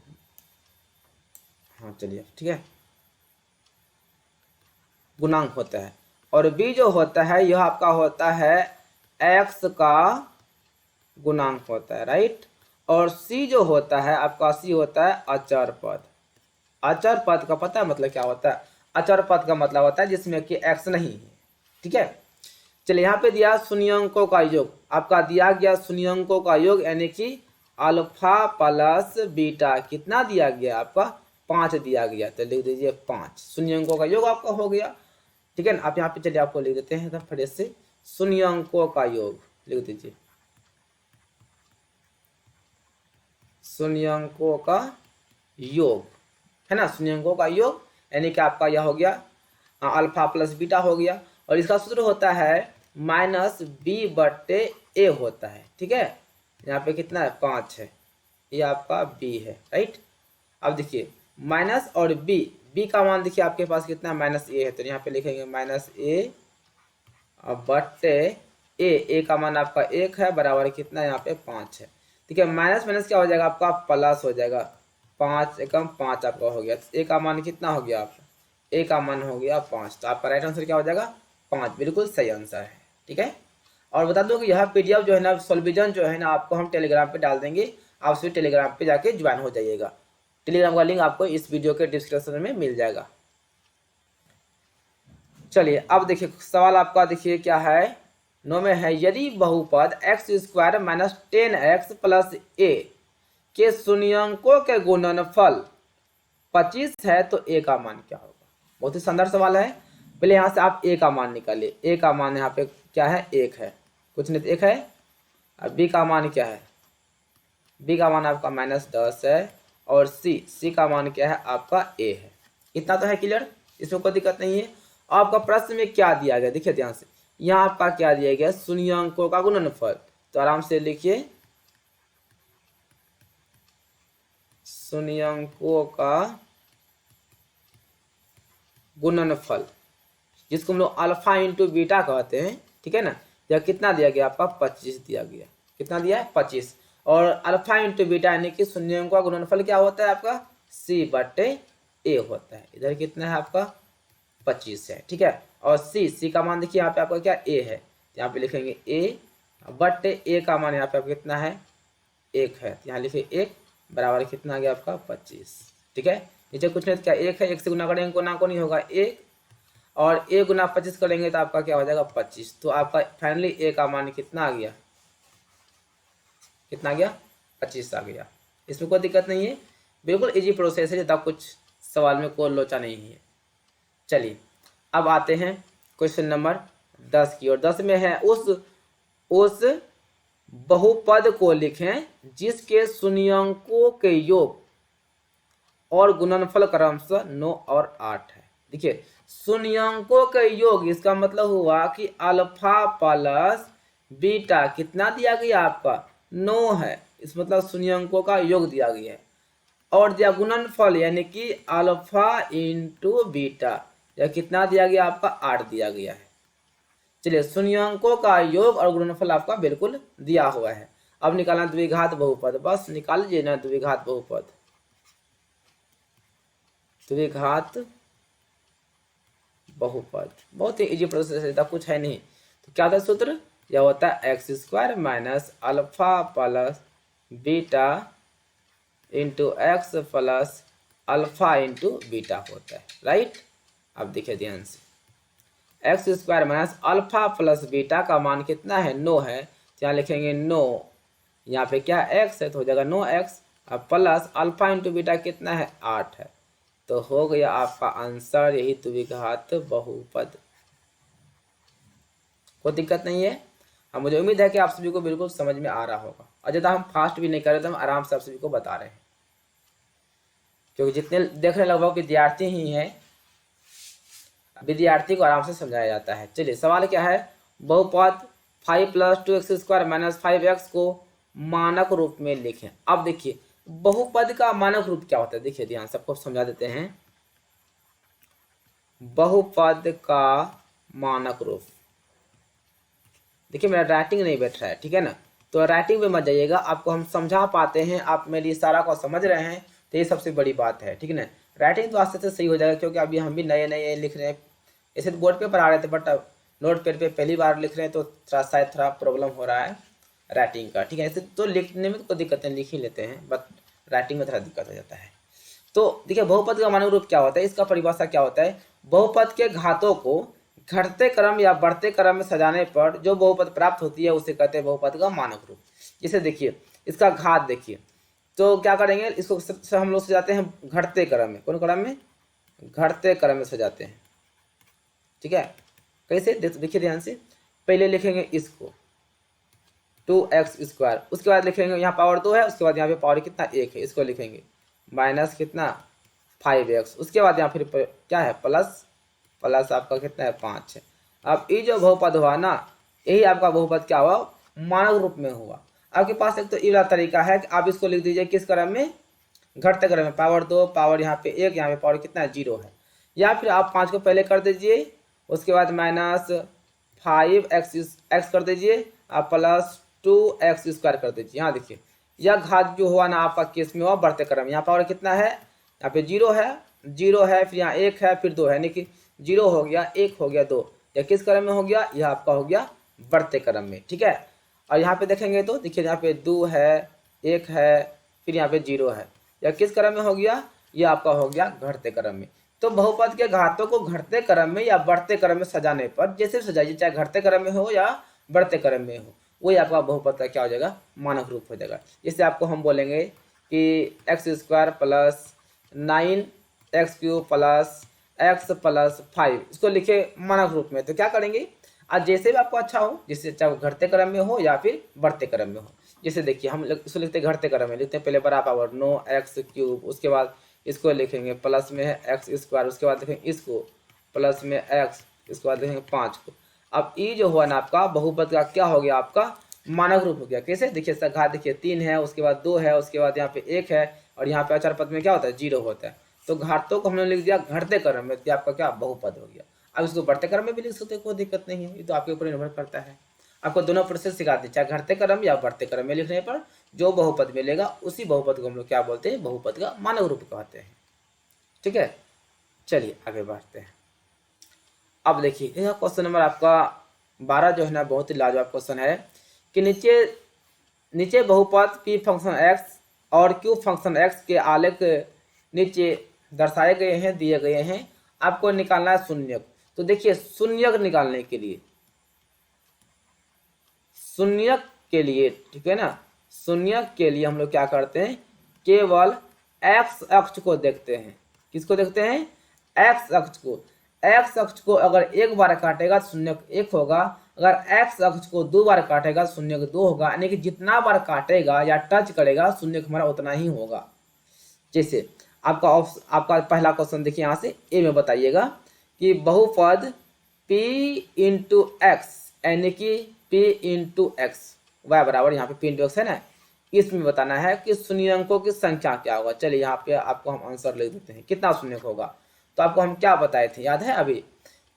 हाँ चलिए ठीक है, गुणांक होता है। और b जो होता है यह आपका होता है x का गुणांक होता है, राइट। और c जो होता है आपका, c होता है अचर पद। अचर पद का पता है मतलब क्या होता है, अचर पद का मतलब होता है जिसमें कि x नहीं है। ठीक है, चलिए यहाँ पे दिया शून्यंकों का योग, आपका दिया गया शून्यंकों का योग यानी कि अल्फा प्लस बीटा कितना दिया गया आपका 5 दिया गया, तो लिख दीजिए 5 शून्यंकों का योग आपका हो गया। ठीक है ना, आप यहाँ पे चलिए आपको लिख देते हैं फिर से शून्यंकों का योग लिख दीजिए, शून्यंकों का योग है ना, शून्यंकों का योग यानी कि आपका यह हो गया अल्फा प्लस बीटा हो गया, और इसका सूत्र होता है माइनस बी बटे ए होता है। ठीक है, यहाँ पे कितना है 5 है, ये आपका बी है, राइट। अब देखिए माइनस और बी का मान देखिए आपके पास कितना माइनस ए है, तो यहाँ पे लिखेंगे माइनस ए बटे ए का मान आपका 1 है, बराबर कितना यहाँ पे 5 है। ठीक है, माइनस माइनस क्या हो जाएगा आपका प्लस हो जाएगा, 5 एकम 5 आपका हो गया, ए का मान कितना हो गया आपका, ए का मान हो गया 5, तो आपका राइट आंसर क्या हो जाएगा 5, बिल्कुल सही आंसर है। ठीक है, और बता दो कि यह पीडीएफ जो है ना, सोल्यूशन जो है ना, आपको हम टेलीग्राम पे डाल देंगे, आप उसी टेलीग्राम पे जाके ज्वाइन हो जाइएगा। टेलीग्राम का लिंक आपको इस वीडियो के डिस्क्रिप्शन में मिल जाएगा। चलिए अब देखिए सवाल आपका देखिए क्या है, 9 में है, यदि बहुपद x² minus 10x plus a के शून्यंकों के गुणनफल 25 है तो a का मान क्या होगा। बहुत ही शानदार सवाल है। पहले यहाँ से आप a का मान निकालिए, a का मान यहाँ पे क्या है 1 है, कुछ नहीं 1 है। अब b का मान क्या है, b का मान आपका -10 है, और c का मान क्या है आपका a है। इतना तो है क्लियर, इसमें कोई दिक्कत नहीं है। आपका प्रश्न में क्या दिया गया देखिए ध्यान से, यहाँ आपका क्या दिया गया शून्यंकों का गुणनफल, तो आराम से लिखिए शून्यंकों का गुणनफल, जिसको हम लोग अल्फा इंटू बीटा कहते हैं। ठीक है ना, यह कितना दिया गया आपका 25 दिया गया, कितना दिया है 25, और अल्फा इंटू बीटा यानी कि शून्यंकों का गुणनफल क्या होता है आपका c बटे a होता है। इधर कितना है आपका 25 है। ठीक है, और c का मान देखिए यहाँ पे आपका क्या a है, यहाँ पे लिखेंगे a बटे a का मान यहाँ पे आपका कितना है 1 है, यहाँ लिखिए 1 बराबर कितना आ गया आपका 25। ठीक है, नीचे कुछ नहीं क्या 1 है, 1 से गुना करेंगे गुना को नहीं होगा 1, और a गुना 25 करेंगे तो आपका क्या हो जाएगा 25। तो आपका फाइनली a का मान कितना आ गया, कितना आ गया 25 आ गया। इसमें कोई दिक्कत नहीं है, बिल्कुल इजी प्रोसेस है, ज़्यादा कुछ सवाल में कोई लोचा नहीं है। चलिए अब आते हैं क्वेश्चन नंबर 10 की, और 10 में है उस बहुपद को लिखें जिसके शून्यंकों के योग और गुणनफल क्रमशः 9 और 8 है। देखिए शून्यंकों के योग, इसका मतलब हुआ कि अल्फा प्लस बीटा कितना दिया गया आपका 9 है, इस मतलब शून्यंकों का योग दिया गया है, और दिया गुणनफल यानी कि अल्फा इंटू बीटा, यह कितना दिया गया आपका 8 दिया गया है। चलिए शून्यंकों का योग और गुणनफल आपका बिल्कुल दिया हुआ है। अब निकालना द्विघात बहुपद, बस निकाल लीजिए ना द्विघात बहुपद, द्विघात बहुपद, बहुत ही इजी प्रोसेस है, कुछ है नहीं। तो क्या था सूत्र, यह होता है x square minus alpha plus beta into x plus alpha into beta होता है, राइट। अब देखिए ध्यान से, x square minus alpha plus beta का मान कितना है, 9 है, तो यहाँ लिखेंगे 9, यहाँ पे क्या एक्स है तो हो जाएगा 9x, अब प्लस अल्फा इंटू बीटा कितना है 8 है, तो हो गया आपका आंसर यही द्विघात बहुपद। कोई दिक्कत नहीं है। अब मुझे उम्मीद है कि आप सभी को बिल्कुल समझ में आ रहा होगा, और ज़्यादा हम फास्ट भी नहीं कर रहे, तो हम आराम से आप सभी को बता रहे हैं, क्योंकि जितने देख रहे लगभग विद्यार्थी ही हैं, विद्यार्थी को आराम से समझाया जाता है। चलिए सवाल क्या है, बहुपद 5 + 2x स्क्वायर माइनस 5x को मानक रूप में लिखें। अब देखिए बहुपद का मानक रूप क्या होता है, देखिए ध्यान सबको समझा देते हैं। बहुपद का मानक रूप, देखिए मेरा राइटिंग नहीं बैठ रहा है, ठीक है ना, तो राइटिंग में मत जाइएगा, आपको हम समझा पाते हैं, आप मेरी इशारा को समझ रहे हैं, तो ये सबसे बड़ी बात है, ठीक है ना। राइटिंग तो आस्ते से सही हो जाएगा, क्योंकि अभी हम भी नए नए लिख रहे हैं, ऐसे तो बोर्ड पे पढ़ा रहे थे, बट नोट पैड पे पहली बार लिख रहे हैं, तो शायद थोड़ा प्रॉब्लम हो रहा है राइटिंग का, ठीक है। ऐसे तो लिखने में कोई दिक्कत नहीं, लिख ही लेते हैं, बट राइटिंग में थोड़ा दिक्कत हो जाता है। तो देखिए बहुपद का मानक रूप क्या होता है, इसका परिभाषा क्या होता है, बहुपद के घातों को घटते क्रम या बढ़ते क्रम में सजाने पर जो बहुपद प्राप्त होती है उसे कहते हैं बहुपद का मानक रूप। जैसे देखिए इसका घात देखिए, तो क्या करेंगे, इसको हम लोग सजाते हैं घटते क्रम में, कौन क्रम में, घटते क्रम में सजाते हैं, ठीक है। कैसे, देखिए ध्यान से, पहले लिखेंगे इसको 2x स्क्वायर, उसके बाद लिखेंगे यहाँ पावर 2 है, उसके बाद यहाँ पे पावर कितना 1 है, इसको लिखेंगे माइनस कितना 5x, उसके बाद यहाँ फिर क्या है प्लस, प्लस आपका कितना है 5 है। अब ये जो बहुपद हुआ ना, यही आपका बहुपद क्या हुआ, मानक रूप में हुआ। आपके पास एक तो ये वाला तरीका है कि आप इसको लिख दीजिए किस क्रम में, घटते क्रम में, पावर 2, पावर यहाँ पे 1, यहाँ पे पावर कितना है 0 है, या फिर आप 5 को पहले कर दीजिए, उसके बाद माइनस 5x कर दीजिए, आप प्लस 2x स्क्वायर कर दीजिए। यहाँ देखिए यह घात जो हुआ ना आपका केस में हुआ बढ़ते क्रम, यहाँ पावर कितना है, यहाँ पे 0 है, 0 है, फिर यहाँ 1 है, फिर 2 है, यानी कि 0 हो गया, 1 हो गया, 2, यह किस क्रम में हो गया, यह आपका हो गया बढ़ते क्रम में, ठीक है। और यहाँ पे देखेंगे तो देखिए यहाँ पे 2 है, 1 है, फिर यहाँ पे 0 है, यह किस क्रम में हो गया, यह आपका हो गया घटते क्रम में। तो बहुपद के घातों को घटते क्रम में या बढ़ते क्रम में सजाने पर, जैसे सजाइए, चाहे घटते क्रम में हो या बढ़ते क्रम में हो, वही आपका बहुपद का क्या हो जाएगा, मानक रूप हो जाएगा। इससे आपको हम बोलेंगे कि x square plus 9x³ plus x plus 5, इसको लिखे मानक रूप में, तो क्या करेंगे, आज जैसे भी आपको अच्छा हो, जिससे चाहे घटते क्रम में हो या फिर बढ़ते क्रम में हो। जैसे देखिए हम इसको लिखते घटते क्रम में, लिखते हैं पहले बड़ा पावर 9x³, उसके बाद इसको लिखेंगे प्लस में है एक्स स्क्वायर, उसके बाद लिखेंगे इसको प्लस में x, इसके बाद लिखेंगे 5 को। अब ये जो हुआ ना आपका बहुपद का क्या हो गया, आपका मानक रूप हो गया। कैसे, देखिए इसका घात देखिए 3 है, उसके बाद 2 है, उसके बाद यहाँ पे 1 है, और यहाँ पे अचर पद में क्या होता है 0 होता है। तो घातों को हमने लिख दिया घटते क्रम में, तो आपका क्या बहुपद हो गया। अब इसको बढ़ते क्रम में भी लिख सकते, कोई दिक्कत नहीं है, ये तो आपके ऊपर निर्भर करता है। आपको दोनों प्रोसेस सिखा दी, चाहे घटते क्रम या बढ़ते क्रम में लिखने पर जो बहुपद मिलेगा उसी बहुपद को हम लोग क्या बोलते हैं, बहुपद का मानक रूप कहते हैं, ठीक है। चलिए आगे बढ़ते हैं। अब देखिए यह क्वेश्चन नंबर आपका 12 जो है ना, बहुत ही लाजवाब क्वेश्चन है कि नीचे बहुपद p फंक्शन x और q फंक्शन x के आलेख नीचे दर्शाए गए हैं, दिए गए हैं, आपको निकालना है शून्यक। तो देखिए शून्यक निकालने के लिए, शून्यक के लिए, ठीक है ना, शून्यक के लिए हम लोग क्या करते हैं, केवल x अक्ष को देखते हैं। किसको देखते हैं, x अक्ष को। x अक्ष को अगर एक बार काटेगा तो शून्यक 1 होगा, अगर x अक्ष को 2 बार काटेगा तो शून्यक 2 होगा, यानी कि जितना बार काटेगा या टच करेगा शून्यक हमारा उतना ही होगा। जैसे आपका पहला क्वेश्चन देखिए, यहाँ से ए में बताइएगा कि बहुपद p इंटू एक्स, यानी कि p इंटू एक्स, y बराबर यहाँ पे p इंटू एक्स है ना, इसमें बताना है कि शून्यंकों की संख्या क्या होगा। चलिए यहाँ पे आपको हम आंसर लिख देते हैं, कितना शून्यक होगा। तो आपको हम क्या बताए थे, याद है अभी,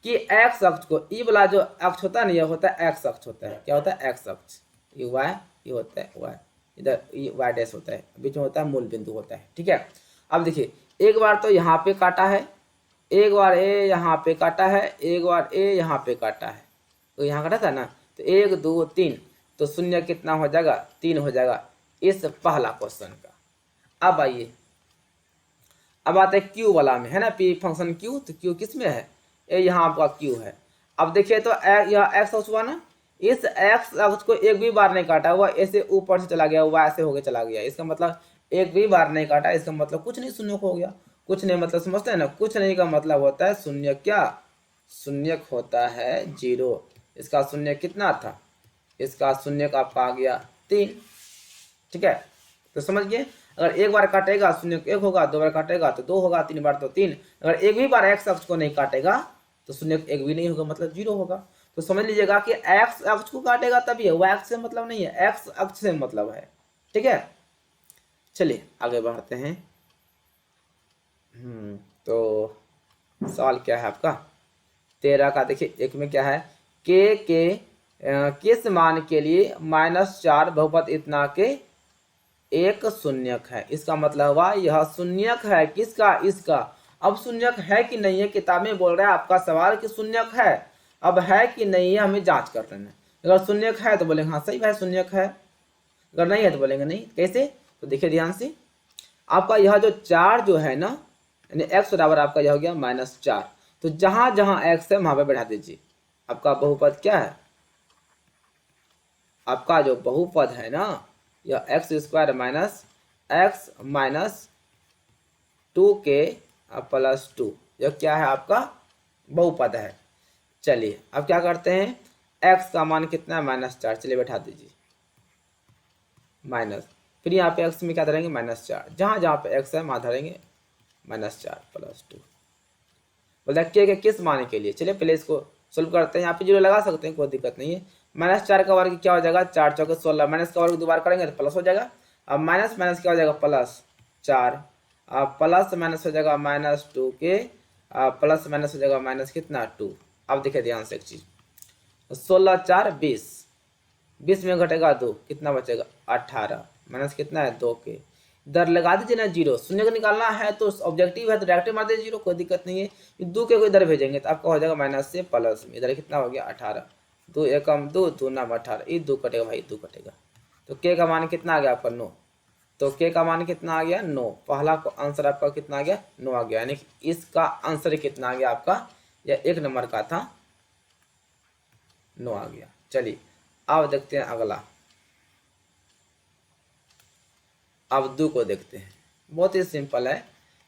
कि x अक्ष को, ई वाला जो अक्ष होता है ना, यह होता है x अक्ष होता है, क्या होता है x अक्ष, ये y, ये होता है y, इधर ये y डैश होता है, बीच में होता है मूल बिंदु होता है, ठीक है। अब देखिए एक बार तो यहाँ पे काटा है, एक बार ए यहाँ पे काटा है, एक बार ए यहाँ पे काटा है, तो यहाँ काटा था ना, तो 1 2 3, तो शून्य कितना हो जाएगा, 3 हो जाएगा इस पहला क्वेश्चन का। अब आइए, अब आते हैं क्यू वाला में, है ना, पी फंक्शन क्यू, तो क्यू किस में है, ये यहाँ आपका क्यू है। अब देखिए तो यह एक्स अक्ष हुआ ना, इस एक्स अक्ष को एक भी बार नहीं काटा हुआ, ऐसे ऊपर से चला गया हुआ, ऐसे होके चला गया, इसका मतलब एक भी बार नहीं काटा, इसका मतलब कुछ नहीं, शून्य हो गया। कुछ नहीं मतलब समझते हैं ना, कुछ नहीं का मतलब होता है शून्य, क्या शून्य होता है 0। इसका शून्य कितना था, इसका शून्य का आपका आ गया 3, ठीक है। तो समझ गए, अगर एक बार काटेगा शून्य 1 होगा, 2 बार काटेगा तो 2 होगा, 3 बार तो 3, अगर एक भी बार एक्स अक्ष को नहीं काटेगा तो शून्य 1 भी नहीं होगा, मतलब 0 होगा। तो समझ लीजिएगा कि एक्स अक्ष को काटेगा तभी है, वो एक्स से मतलब नहीं है, एक्स अक्ष से मतलब है, ठीक है। चलिए आगे बढ़ते हैं। तो सवाल क्या है आपका 13 का, देखिए एक में क्या है, के किस मान के लिए -4 बहुपद इतना के एक शून्यक है। इसका मतलब हुआ यह शून्यक है किसका, इसका। अब शून्यक है कि नहीं है, किताब में बोल रहा है आपका सवाल कि शून्यक है, अब है कि नहीं है हमें जांच कर लेना है। अगर शून्यक है तो बोलेंगे हाँ सही है शून्यक है, अगर नहीं है तो बोलेंगे नहीं। कैसे, तो देखिए ध्यान से, आपका यह जो 4 जो है ना, यानी x बराबर आपका यह हो गया -4, तो जहां जहां x है वहां पे बैठा दीजिए। आपका बहुपद क्या है, आपका जो बहुपद है ना, यह x² minus x minus 2k plus 2, यह क्या है आपका बहुपद है। चलिए अब क्या करते हैं, x का मान कितना है -4, चलिए बैठा दीजिए माइनस, फिर यहाँ पे x में क्या धरेंगे -4, जहाँ जहाँ पे x है वहाँ धरेंगे -4 प्लस 2। बोलते के किस मान के लिए, चलिए पहले इसको सोल्व करते हैं। यहाँ पे 0 लगा सकते हैं, कोई दिक्कत नहीं है। -4 का वर्ग क्या हो जाएगा, 4 चौके 16, माइनस का वर्ग दोबारा करेंगे तो प्लस हो जाएगा। अब माइनस माइनस क्या हो जाएगा +4, अब प्लस माइनस हो जाएगा -2 के, प्लस माइनस हो जाएगा माइनस कितना 2। अब देखिए ध्यान से एक चीज, 16 4 20, 20 में घटेगा 2, कितना बचेगा 18, माइनस कितना है 2 के, इधर लगा दीजिए ना 0, शून्य को निकालना है तो ऑब्जेक्टिव है तो डायरेक्ट मार दीजिए 0, कोई दिक्कत नहीं है। 2 के को इधर भेजेंगे तो आपका हो जाएगा माइनस से प्लस में, इधर कितना हो गया 18, 2 एकम 2, 2 नाम 18, ये 2 कटेगा भाई, 2 कटेगा, तो के का मान कितना आ गया आपका 9, तो के का मान कितना आ गया 9, पहला आंसर आपका कितना आ गया 9 आ गया, यानी इसका आंसर कितना आ गया आपका, यह 1 नंबर का था 9 आ गया। चलिए अब देखते हैं अगला, अब 2 को देखते हैं, बहुत ही सिंपल है।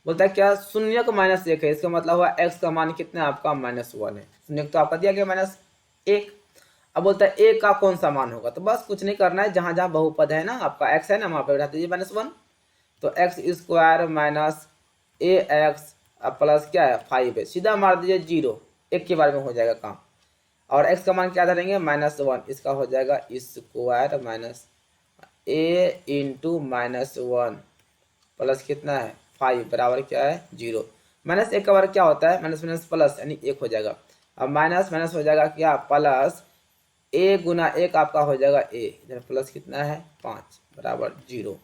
बोलता है क्या, शून्यक -1 है, इसका मतलब हुआ x का मान कितना है आपका -1 है, शून्यक तो आपका दिया गया -1। अब बोलता है a का कौन सा मान होगा, तो बस कुछ नहीं करना है, जहां जहां बहुपद है ना आपका x है ना, वहां पे बैठा दीजिए -1, तो x² माइनस ax प्लस क्या है 5 है, सीधा मार दीजिए 0, एक के बारे में हो जाएगा काम। और x का मान क्या धरेंगे -1, इसका हो जाएगा square minus a into -1 plus कितना है 5 बराबर क्या है 0। -1 का वर्ग क्या होता है, माइनस माइनस प्लस, यानी 1 हो जाएगा। अब माइनस माइनस हो जाएगा क्या प्लस, a गुना 1 आपका हो जाएगा a, इधर प्लस कितना है 5 बराबर 0।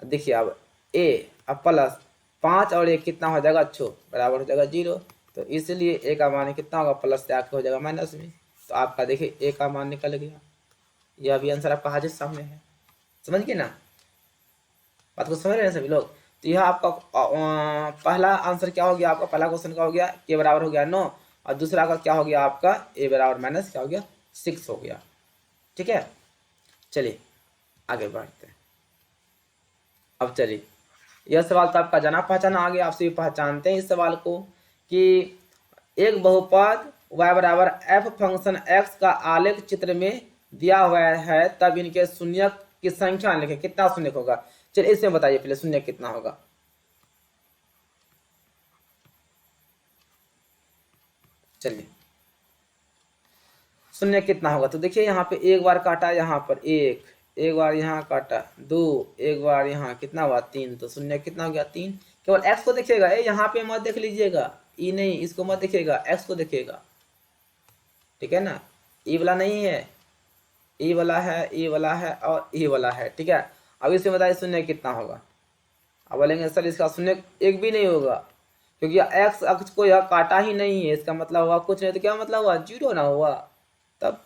देखिए अब a, अब प्लस 5 और 1 कितना हो जाएगा 6 बराबर हो जाएगा 0, तो इसलिए a का मान कितना होगा प्लस से आके हो जाएगा माइनस में, तो आपका देखिए a का मान निकल गया। यह भी आंसर आपका हाजिर सामने है, समझ गए ना, बात को समझ रहे हैं सभी लोग। तो यह आपका पहला आंसर क्या हो गया आपका, पहला क्वेश्चन का हो गया के बराबर हो गया 9, और दूसरा का क्या हो गया आपका a बराबर माइनस क्या हो गया 6 हो गया, ठीक है। चलिए आगे बढ़ते हैं। अब चलिए यह सवाल तो आपका जाना पहचाना आ गया, आपसे भी पहचानते हैं इस सवाल को, कि एक बहुपद y बराबर f फंक्शन x का आलेख चित्र में दिया हुआ है, तब इनके शून्यक की संख्या लिखें, कितना शून्यक होगा। चलिए इसमें बताइए पहले शून्यक कितना होगा, चलिए शून्य कितना होगा। तो देखिए यहाँ पे एक बार काटा, यहाँ पर एक बार यहाँ काटा 2, एक बार यहाँ कितना हुआ 3, तो शून्य कितना हो गया 3। केवल x को देखिएगा, यहाँ पे मत देख लीजिएगा, ई नहीं, इसको मत देखिएगा, x को देखिएगा, ठीक है ना, ई वाला नहीं है, ई वाला है, ई वाला है और ई वाला है, ठीक है। अब इसमें बताइए शून्य कितना होगा। अब बोलेंगे सर इसका शून्य एक भी नहीं होगा, क्योंकि एक्स अक्ष को यह काटा ही नहीं है, इसका मतलब हुआ कुछ नहीं, तो क्या मतलब हुआ, जीरो ना हुआ तब।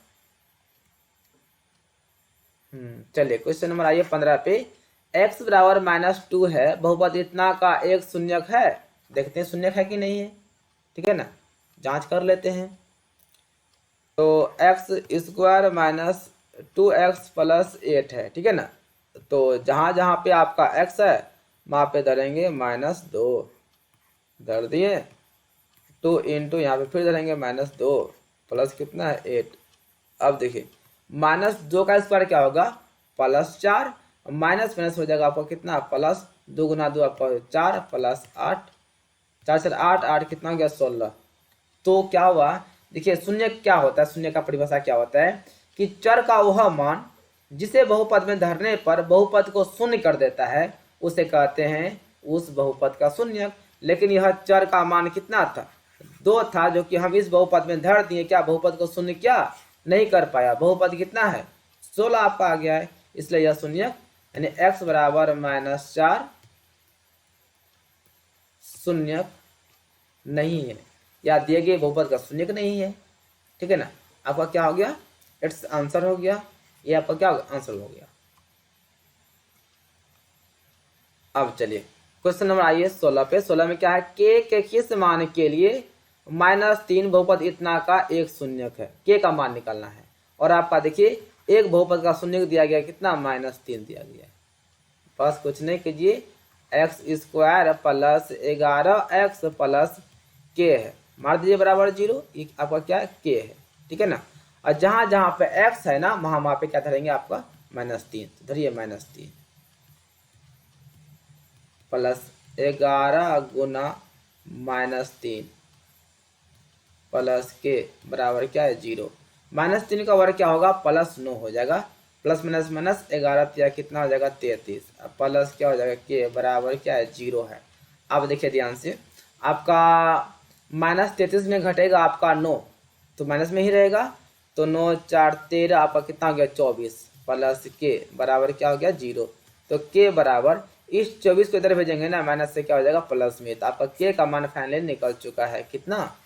चलिए क्वेश्चन नंबर आइए 15 पे। x बराबर -2 है, बहुपद इतना का एक शून्यक है। देखते हैं शून्यक है कि नहीं है, ठीक है ना, जांच कर लेते हैं। तो x² -2x + 8 है, ठीक है ना। तो जहाँ जहाँ पे आपका x है वहाँ पे धरेंगे -2, धर दिए। 2 इंटू यहाँ पे फिर धरेंगे -2 प्लस कितना है 8। अब देखिए -2 का स्क्वायर क्या होगा, +4, माइनस माइनस हो जाएगा आपको कितना, प्लस 2 गुना 2 आपका 4 + 8, 4 से 8, 8 कितना हो गया 16। तो क्या हुआ, देखिए शून्य क्या होता है, शून्य का परिभाषा क्या होता है कि चर का वह मान जिसे बहुपद में धरने पर बहुपद को शून्य कर देता है उसे कहते हैं उस बहुपद का शून्यक। लेकिन यह चर का मान कितना था, 2 था, जो कि हम इस बहुपद में धर दिए, क्या बहुपद को शून्य क्या नहीं कर पाया। बहुपद कितना है 16 आपका आ गया है, इसलिए यह शून्यक यानी x बराबर -4 शून्यक नहीं है, या दिए गए बहुपद का शून्यक नहीं है, ठीक है ना। आपका क्या हो गया, इट्स आंसर हो गया, ये आपका क्या आंसर हो गया। अब चलिए क्वेश्चन नंबर आइए 16 पे। 16 में क्या है, के किस मान के लिए -3 बहुपद इतना का एक शून्यक है, के का मान निकालना है। और आपका देखिए एक बहुपद का शून्यक दिया गया कितना, -3 दिया गया है। बस कुछ नहीं कीजिए, x² + 11x + k है, मार दीजिए बराबर 0, आपका क्या है k है, ठीक है ना। और जहाँ जहाँ पे x है ना वहाँ पे क्या धरेंगे आपका -3, तो धरिए -3 + 11 गुना -3 + k बराबर क्या है 0। -3 का वर्ग क्या होगा, +9 हो जाएगा, प्लस माइनस माइनस 11 या कितना हो जाएगा 33, अब प्लस क्या हो जाएगा के बराबर क्या है 0 है। अब देखिए ध्यान से, आपका -33 में घटेगा आपका 9, तो माइनस में ही रहेगा, तो 9 4 13 आपका कितना हो गया 24 प्लस के बराबर क्या हो गया 0। तो के बराबर इस 24 को इधर भेजेंगे ना, माइनस से क्या हो जाएगा प्लस में, तो आपका के का मान फाइनली निकल चुका है कितना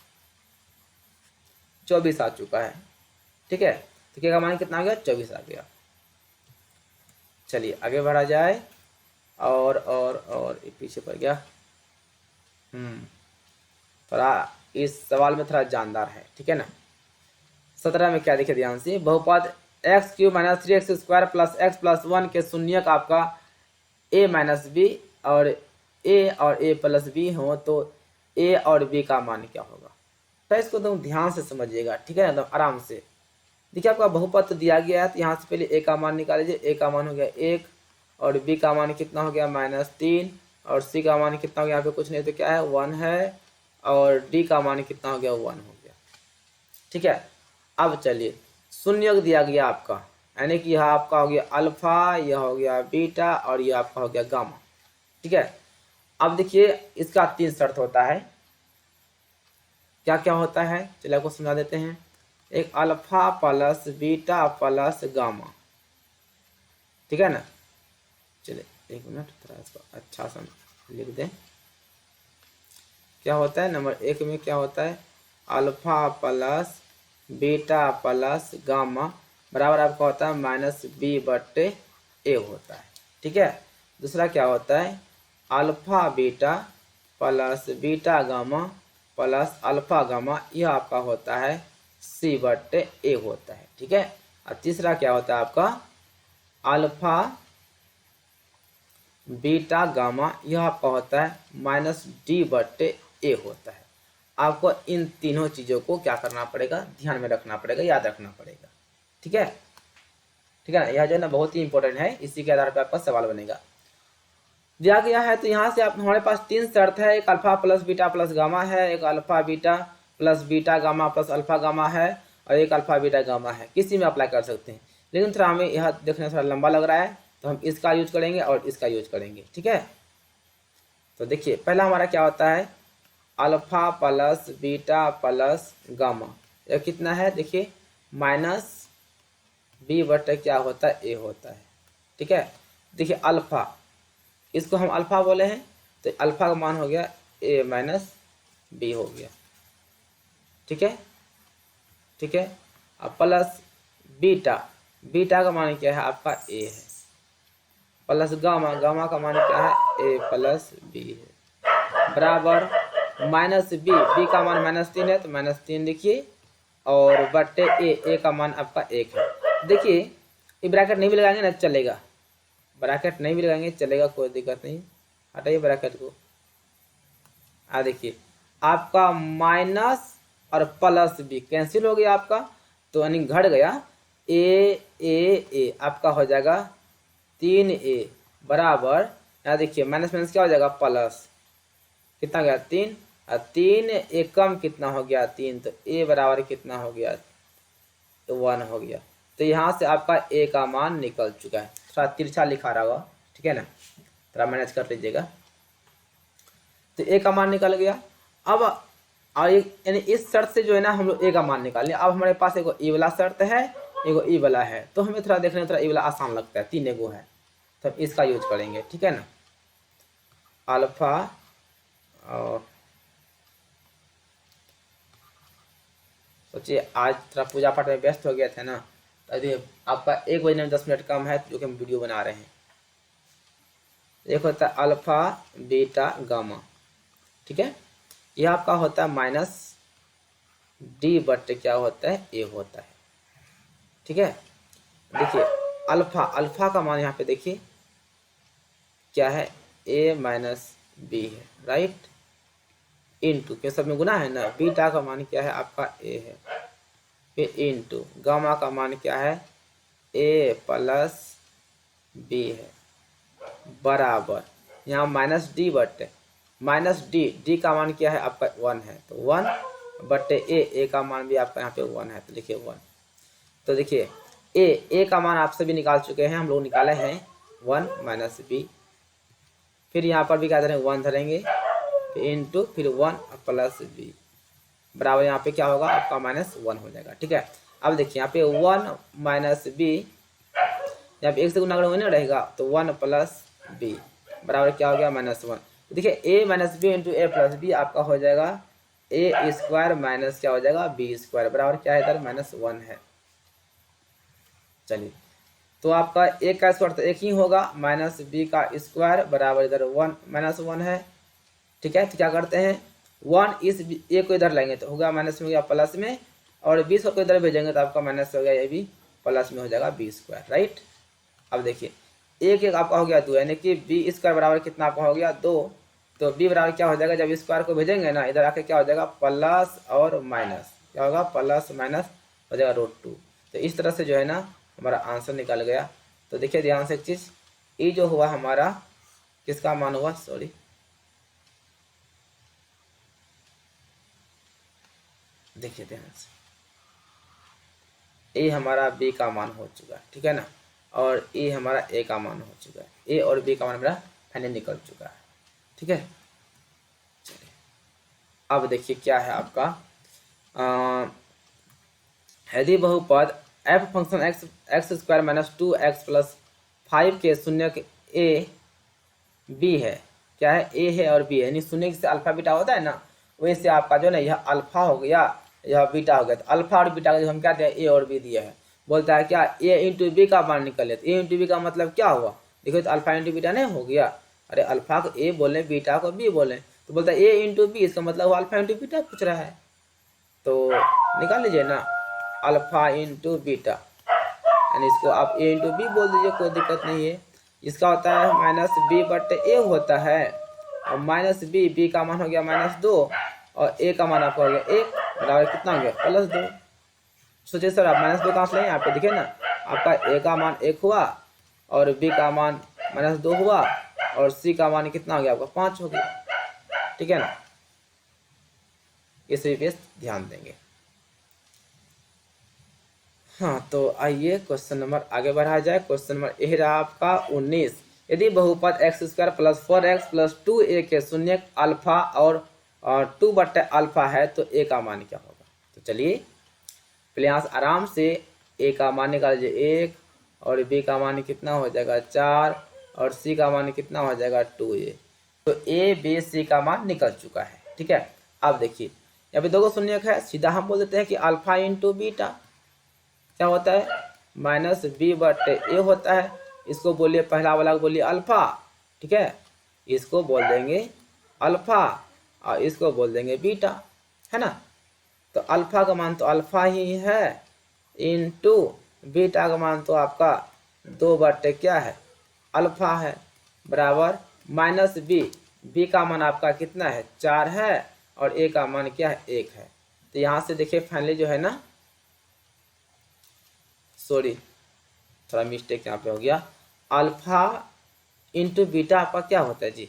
24 आ चुका है, ठीक है। तो के का मान कितना आ गया 24 आ गया। चलिए आगे बढ़ा जाए, और पीछे पड़ गया। थोड़ा इस सवाल में थोड़ा जानदार है, ठीक है ना। 17 में क्या देखिए ध्यान से, बहुपद x³ - 3x² + x + 1 के शून्यक आपका a - b और a + b हो, तो a और b का मान क्या होगा। तो इसको तुम ध्यान से समझिएगा, ठीक है, एकदम आराम से। देखिए आपका बहुपद तो दिया गया है, तो यहाँ से पहले a का मान निकाल लीजिए। a का मान हो गया 1 और b का मान कितना हो गया -3 और c का मान कितना हो गया, यहाँ पे कुछ नहीं तो क्या है 1 है, और d का मान कितना हो गया 1 हो गया, ठीक है। अब चलिए शून्यक दिया गया आपका, यानी कि यह आपका हो गया अल्फा, यह हो गया बीटा और यह आपका हो गया गामा, ठीक है। अब देखिए इसका 3 शर्त होता है, क्या क्या होता है चलिए आपको समझा देते हैं। एक alpha plus beta plus gamma, ठीक है ना। चलिए 1 मिनट थोड़ा इसको अच्छा सा लिख दें। क्या होता है नंबर 1 में क्या होता है, alpha plus beta plus gamma बराबर आपका होता है -b/a होता है, ठीक है। दूसरा क्या होता है, alpha beta plus beta gamma plus alpha gamma, यह आपका होता है c/a होता है, ठीक है। और तीसरा क्या होता है आपका अल्फा बीटा गामा, यह आपका होता है -d/a होता है। आपको इन तीनों चीज़ों को क्या करना पड़ेगा, ध्यान में रखना पड़ेगा, याद रखना पड़ेगा, ठीक है, ठीक है ना। यह जो है ना बहुत ही इंपॉर्टेंट है, इसी के आधार पर आपका सवाल बनेगा। दिया गया है तो यहाँ से आप हमारे पास 3 शर्त है, एक alpha plus beta plus gamma है, एक alpha beta plus beta gamma plus alpha gamma है, और एक अल्फा बीटा गामा है। किसी में अप्लाई कर सकते हैं, लेकिन थोड़ा हमें यह देखने थोड़ा लंबा लग रहा है, तो हम इसका यूज करेंगे और इसका यूज करेंगे, ठीक है। तो देखिए पहला हमारा क्या होता है, alpha plus beta plus gamma, यह कितना है देखिए बी बटे क्या होता है, ए होता है। ठीक है, देखिए अल्फा, इसको हम अल्फा बोले हैं, तो अल्फा का मान हो गया ए माइनस बी हो गया। ठीक है, ठीक है। अब प्लस बीटा, बीटा का मान क्या है आपका ए है, प्लस गामा, गामा का मान क्या है ए प्लस बी है, बराबर माइनस बी, बी का मान -3 है तो -3 लिखिए, और बट्टे ए का मान आपका 1 है। देखिए ये ब्रैकेट नहीं भी लगाएंगे ना चलेगा, ब्रैकेट नहीं भी लगाएंगे चलेगा, कोई दिक्कत नहीं, हटाइए ब्रैकेट को। देखिए आपका माइनस और प्लस बी कैंसिल हो गया आपका, तो यानी घट गया ए आपका हो जाएगा 3a, बराबर यहाँ देखिए माइनस माइनस क्या हो जाएगा प्लस, कितना गया 3, और 3 एकम कितना हो गया 3, तो a बराबर कितना हो गया तो 1 हो गया। तो यहाँ से आपका a का मान निकल चुका है, थोड़ा तिरछा लिखा रहा होगा, ठीक है ना, थोड़ा मैनेज कर लीजिएगा। तो a का मान निकल गया। अब यानी इस शर्त से जो है ना हम लोग a का मान निकालें। अब हमारे पास एगो ई वाला शर्त है, एगो ई वाला है, तो हमें थोड़ा देखने में थोड़ा ई वाला आसान लगता है, 3 एगो है तो हम इसका यूज करेंगे। ठीक है ना, अल्फा और सोचिए आज थोड़ा पूजा पाठ में व्यस्त हो गया था ना, तो आपका 1 बजने में 10 मिनट कम है जो कि हम वीडियो बना रहे हैं। एक होता है अल्फा बीटा गामा, ठीक है, यह आपका होता है माइनस डी बट्टे क्या होता है ए होता है। ठीक है, देखिए अल्फा, अल्फा का मान यहाँ पे देखिए क्या है ए माइनस बी है, राइट, इनटू के सब में गुना है ना, बीटा का मान क्या है आपका ए है, फिर इनटू गामा का मान क्या है ए प्लस बी है, बराबर यहाँ माइनस डी बट्टे माइनस डी, डी का मान क्या है आपका 1 है, तो 1 बट्टे ए का मान भी आपका यहाँ पे 1 है, तो लिखिए 1। तो देखिए ए का मान आप सभी निकाल चुके हैं, हम लोग निकाले हैं 1 माइनस बी, फिर यहाँ पर भी क्या धरेंगे 1 धरेंगे, इनटू फिर 1 प्लस बी, बराबर यहाँ पे क्या होगा आपका -1 हो जाएगा। ठीक है, अब देखिए यहाँ पे 1 माइनस बी, यहाँ पे 1 से गुना अगर ना रहेगा तो 1 प्लस बी, बराबर क्या हो गया -1। देखिए a minus B into A plus B आपका हो जाएगा ए स्क्वायर माइनस क्या हो जाएगा बी स्क्वायर, बराबर क्या है इधर -1 है। चलिए तो आपका a का स्क्वायर तो 1 ही होगा, माइनस बी का स्क्वायर बराबर इधर 1 -1 है। ठीक है, तो क्या करते हैं 1 इस a को इधर लाएंगे तो होगा माइनस में, हो गया प्लस में, और 20 को इधर भेजेंगे तो आपका माइनस हो गया, ये भी प्लस में हो जाएगा बी स्क्वायर, राइट। अब देखिए एक आपका हो गया 2, यानी कि बी स्क्वायर बराबर कितना आपका हो गया 2, तो b बराबर क्या हो जाएगा जब स्क्वायर को भेजेंगे ना इधर आके क्या हो जाएगा प्लस और माइनस, क्या होगा प्लस माइनस हो जाएगा √2। तो इस तरह से जो है ना हमारा आंसर निकल गया। तो देखिए ध्यान से एक चीज़, ये जो हुआ हमारा किसका मान हुआ, सॉरी देखिए ध्यान से, ए हमारा b का मान हो चुका है, ठीक है ना, और ए हमारा a का मान हो चुका है, a और b का मान मेरा फाइनल निकल चुका है। ठीक है, चलिए अब देखिए क्या है आपका, यदि बहुपद f function x square minus 2x plus 5 के शून्य के a b है, क्या है a है और b है, यानी शून्य से अल्फा बीटा होता है ना, वैसे आपका जो ना यह अल्फा हो गया यह बीटा हो गया। तो अल्फा और बीटा का जो हम क्या दिया a और b दिया है, बोलता है क्या a इंटू बी का मान निकले, तो a इंटू बी का मतलब क्या हुआ, देखो तो अल्फा इंटू बीटा नहीं हो गया, अरे अल्फा को a बोले बीटा को b बोले, तो बोलता है a इंटू बी, इसका मतलब वो अल्फा इंटू बीटा पूछ रहा है, तो निकाल लीजिए ना अल्फा इंटू बीटा, यानी इसको आप a इंटू बी बोल दीजिए, कोई दिक्कत नहीं है। इसका होता है माइनस बी बटे ए होता है, और माइनस बी का मान हो गया -2 और a का मान आपका हो गया 1, बराबर कितना हो गया +2। सोचिए सर आप -2 कहाँ से लें, यहाँ पे देखिए ना आपका a का मान 1 हुआ और b का मान -2 हुआ और c का मान कितना हो गया आपका 5 हो गया। ठीक है ना, इस पे ध्यान देंगे। हाँ तो आइए क्वेश्चन नंबर आगे बढ़ाया जाए। क्वेश्चन नंबर ए रहा आपका 19, यदि बहुपद x square plus 4x plus 2a के शून्य अल्फा और 2 बट्टे अल्फा है तो a का मान क्या होगा। तो चलिए पहले यहाँ से आराम से ए का मान निकाल लीजिए 1 और बी का मान कितना हो जाएगा 4 और सी का मान कितना हो जाएगा 2a। तो ए बी सी का मान निकल चुका है। ठीक है, अब देखिए यहाँ पे दो शून्यक है, सीधा हम बोल देते हैं कि अल्फा इंटू बीटा क्या होता है माइनस बी बटे ए होता है। इसको बोलिए पहला वाला को बोलिए अल्फा। ठीक है, इसको बोल देंगे अल्फा और इसको बोल देंगे बीटा, है ना। तो अल्फा का मान तो अल्फा ही है इंटू बीटा का मान तो आपका 2 बटे क्या है अल्फा है बराबर माइनस बी का मान आपका कितना है 4 है और ए का मान क्या है 1 है। तो यहाँ से देखिए फाइनली जो है ना, सॉरी थोड़ा मिस्टेक यहाँ पे हो गया, अल्फा इंटू बीटा आपका क्या होता है जी,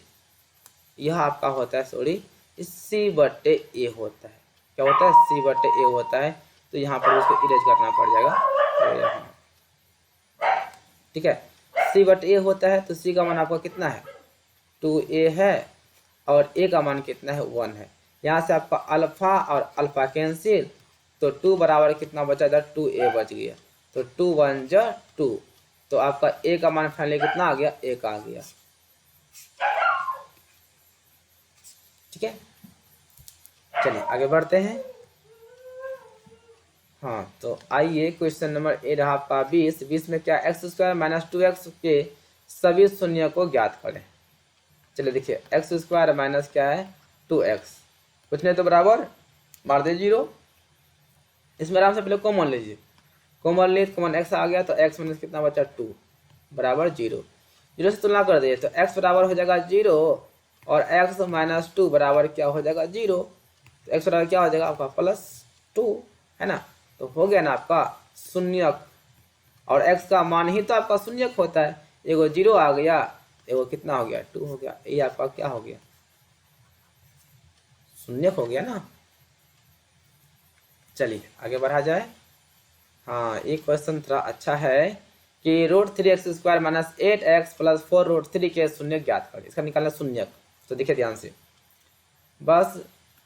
यह आपका होता है सॉरी सी बटे ए होता है। क्या होता है सी बटे ए होता है। तो यहाँ पर उसको इरेज करना पड़ जाएगा। तो यहाँ ठीक है सी बटे ए होता है। तो सी का मान आपका कितना है 2a है और ए का मान कितना है 1 है। यहाँ से आपका अल्फा और अल्फा कैंसिल, तो 2 बराबर कितना बचा इधर 2a बच गया। तो 2 1 जा 2, तो आपका ए का मान फाइनली कितना आ गया 1 आ गया। ठीक है, चलिए आगे बढ़ते हैं। हाँ तो आइए क्वेश्चन नंबर ए रहा आपका 20 में क्या एक्स स्क्वायर माइनस 2x के सभी शून्य को ज्ञात करें। चलिए देखिए एक्स स्क्वायर माइनस क्या है 2x, कुछ नहीं तो बराबर मार दे 0। इसमें आराम से पहले कॉमन लीजिए, कॉमन ले कॉमन x आ गया तो x माइनस कितना बचा 2 बराबर 0। 0 से तुलना कर दिए तो x बराबर हो जाएगा 0 और x माइनस 2 बराबर क्या हो जाएगा 0। तो x बराबर क्या हो जाएगा आपका +2, है ना। तो हो गया ना आपका शून्यक, और x का मान ही तो आपका शून्यक होता है। एगो 0 आ गया, एगो कितना हो गया 2 हो गया, ये आपका क्या हो गया शून्यक हो गया ना। चलिए आगे बढ़ा जाए। हाँ एक क्वेश्चन थोड़ा अच्छा है कि √3x² माइनस 8x + 4√3 के शून्य ज्ञात करें। इसका निकालना शून्यक। तो देखिए ध्यान से, बस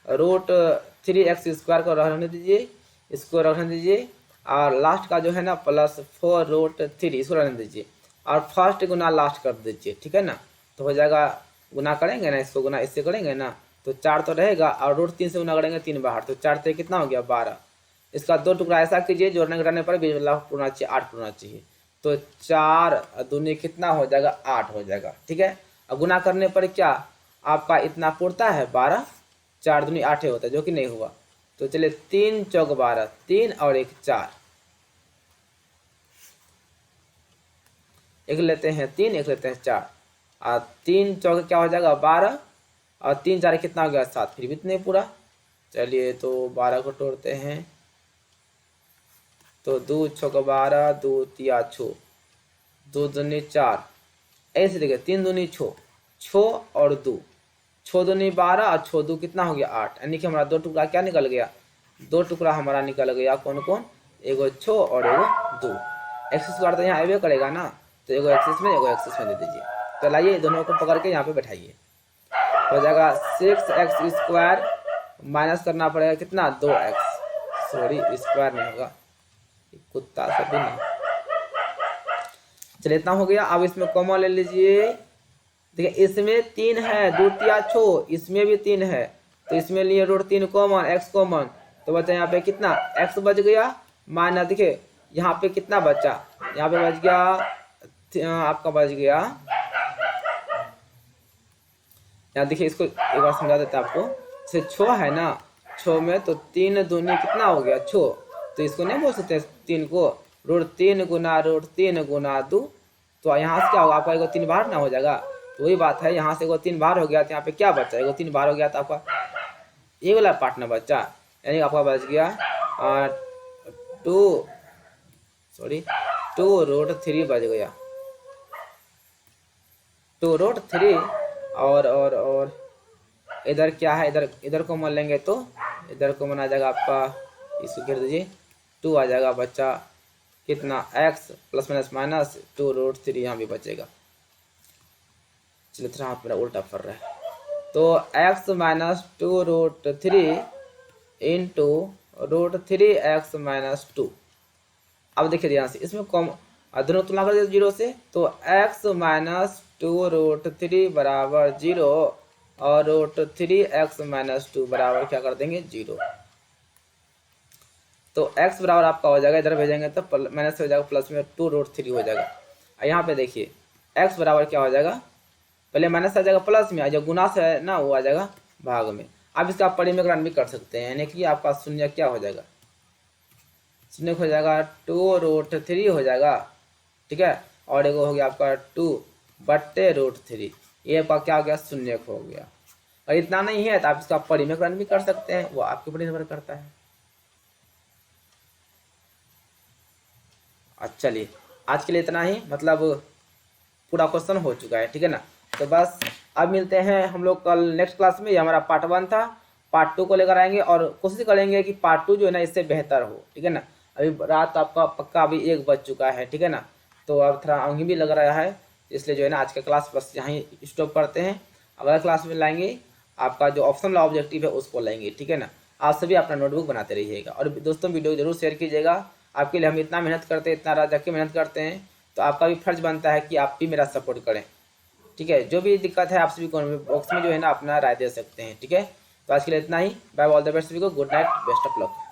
√3x² को रहने दीजिए, इसको रहने दीजिए और लास्ट का जो है ना +4√3 इसको रहने दीजिए और फर्स्ट गुना लास्ट कर दीजिए। ठीक है ना, तो हो जाएगा गुना करेंगे ना, इसको गुना इससे करेंगे ना तो 4 तो रहेगा और √3 से गुना करेंगे 3 बाहर, तो 4 से कितना हो गया 12। इसका 2 टुकड़ा ऐसा कीजिए जोड़ने घटाने पर 20 पूर्णा चाहिए 8 पूर्णा चाहिए। तो 4 दूनी कितना हो जाएगा 8 हो जाएगा। ठीक है, और गुना करने पर क्या आपका इतना पूर्ता है 12, 4 दूनी 8 होता है जो कि नहीं हुआ। तो चलिए 3 चौक 12, 3 और 1 4, एक लेते हैं 3 एक लेते हैं 4 और 3 चौक क्या हो जाएगा 12 और 3 4 कितना हो गया 7, फिर भी इतने पूरा। चलिए तो 12 को तोड़ते हैं तो 2 छक 12, 2 तिया 6, 2 दूनी 4, ऐसे देखिए 3 दूनी 6, 6 और 2, 6 दूनी 12 और 6 2 कितना हो गया 8, यानी कि हमारा 2 टुकड़ा क्या निकल गया, 2 टुकड़ा हमारा निकल गया कौन कौन, एगो 6 और एगो 2। x² तो यहाँ अवे करेगा ना, तो एगो एक्सिस में एगो एक्सिस में दे दीजिए। तो लाइए दोनों को पकड़ के यहाँ पे बैठाइए, हो जाएगा 6x² माइनस करना पड़ेगा कितना 2x, सॉरी स्क्वायर नहीं होगा कुत्ता सब भी नहीं। चलिए इतना हो गया। अब इसमें कॉमन ले लीजिए, देखिए इसमें 3 है 2 तिया 6, इसमें भी 3 है तो इसमें लिए √3 कॉमन, x कॉमन, तो बचा यहाँ पे कितना x बच गया माइनस, देखिए यहाँ पे कितना बचा, यहाँ पे बच गया आपका बच गया, यहाँ देखिए इसको एक बार समझा देता आपको। जैसे 6 है ना, 6 में तो 3 दूनी कितना हो गया 6, तो इसको नहीं बोल सकते 3 को √3 गुना √3 गुना 2, तो यहाँ से क्या होगा आपका एगो 3 बार ना हो जाएगा। तो वही बात है, यहाँ से एगो 3 बार हो गया तो यहाँ पे क्या बचा, एगो 3 बार हो गया तो आपका ये वाला पार्ट ना बचा, यानी आपका बच गया 2√3 बच गया, 2√3 और इधर क्या है, इधर को मान लेंगे तो इधर को मान आ जाएगा आपका, इसको घेर दीजिए 2 आ जाएगा बच्चा कितना x ± 2√3 यहाँ भी बचेगा। चलिए थोड़ा हाथ मेरा उल्टा फर रहा है, तो x - 2√3 इंटू √3x - 2 अब देखिए ध्यान से, इसमें कॉम दोनों तुलना कर देते 0 से, तो x माइनस 2√3 बराबर 0 और √3x माइनस 2 बराबर क्या कर देंगे 0। तो x बराबर आपका हो जाएगा, इधर भेजेंगे तो माइनस हो जाएगा, प्लस में 2√3 हो जाएगा। और यहाँ पे देखिए x बराबर क्या हो जाएगा, पहले माइनस आ जाएगा प्लस में, जो गुना से है ना वो आ जाएगा भाग में। अब इसका परिमेकरण भी कर सकते हैं, यानी कि आपका शून्य क्या हो जाएगा, शून्य हो जाएगा 2√3 हो जाएगा, ठीक है। और एक हो गया आपका 2/√3, ये आपका क्या हो गया, शून्य हो गया। और इतना नहीं है तो आप इसका परिमेकरण भी कर सकते हैं, वो आपके ऊपर निर्भर करता है। अच्छा चलिए, आज के लिए इतना ही, मतलब पूरा क्वेश्चन हो चुका है, ठीक है ना। तो बस अब मिलते हैं हम लोग कल नेक्स्ट क्लास में। ये हमारा पार्ट 1 था, पार्ट 2 को लेकर आएंगे और कोशिश करेंगे कि पार्ट 2 जो है ना इससे बेहतर हो, ठीक है ना। अभी रात आपका पक्का अभी 1 बज चुका है, ठीक है ना। तो अब थोड़ा अंगी भी लग रहा है, इसलिए जो है ना आज का क्लास बस यहाँ ही स्टॉप करते हैं। अगला क्लास में लाएंगे आपका जो ऑप्शनल ऑब्जेक्टिव है उसको लाएंगे, ठीक है ना। आप सभी अपना नोटबुक बनाते रहिएगा और दोस्तों वीडियो जरूर शेयर कीजिएगा। आपके लिए हम इतना मेहनत करते हैं, इतना रात जाके मेहनत करते हैं, तो आपका भी फर्ज बनता है कि आप भी मेरा सपोर्ट करें, ठीक है। जो भी दिक्कत है आप सभी कमेंट बॉक्स में जो है ना अपना राय दे सकते हैं, ठीक है। तो आज के लिए इतना ही, बाय, ऑल द बेस्ट सभी को, good night, best of luck.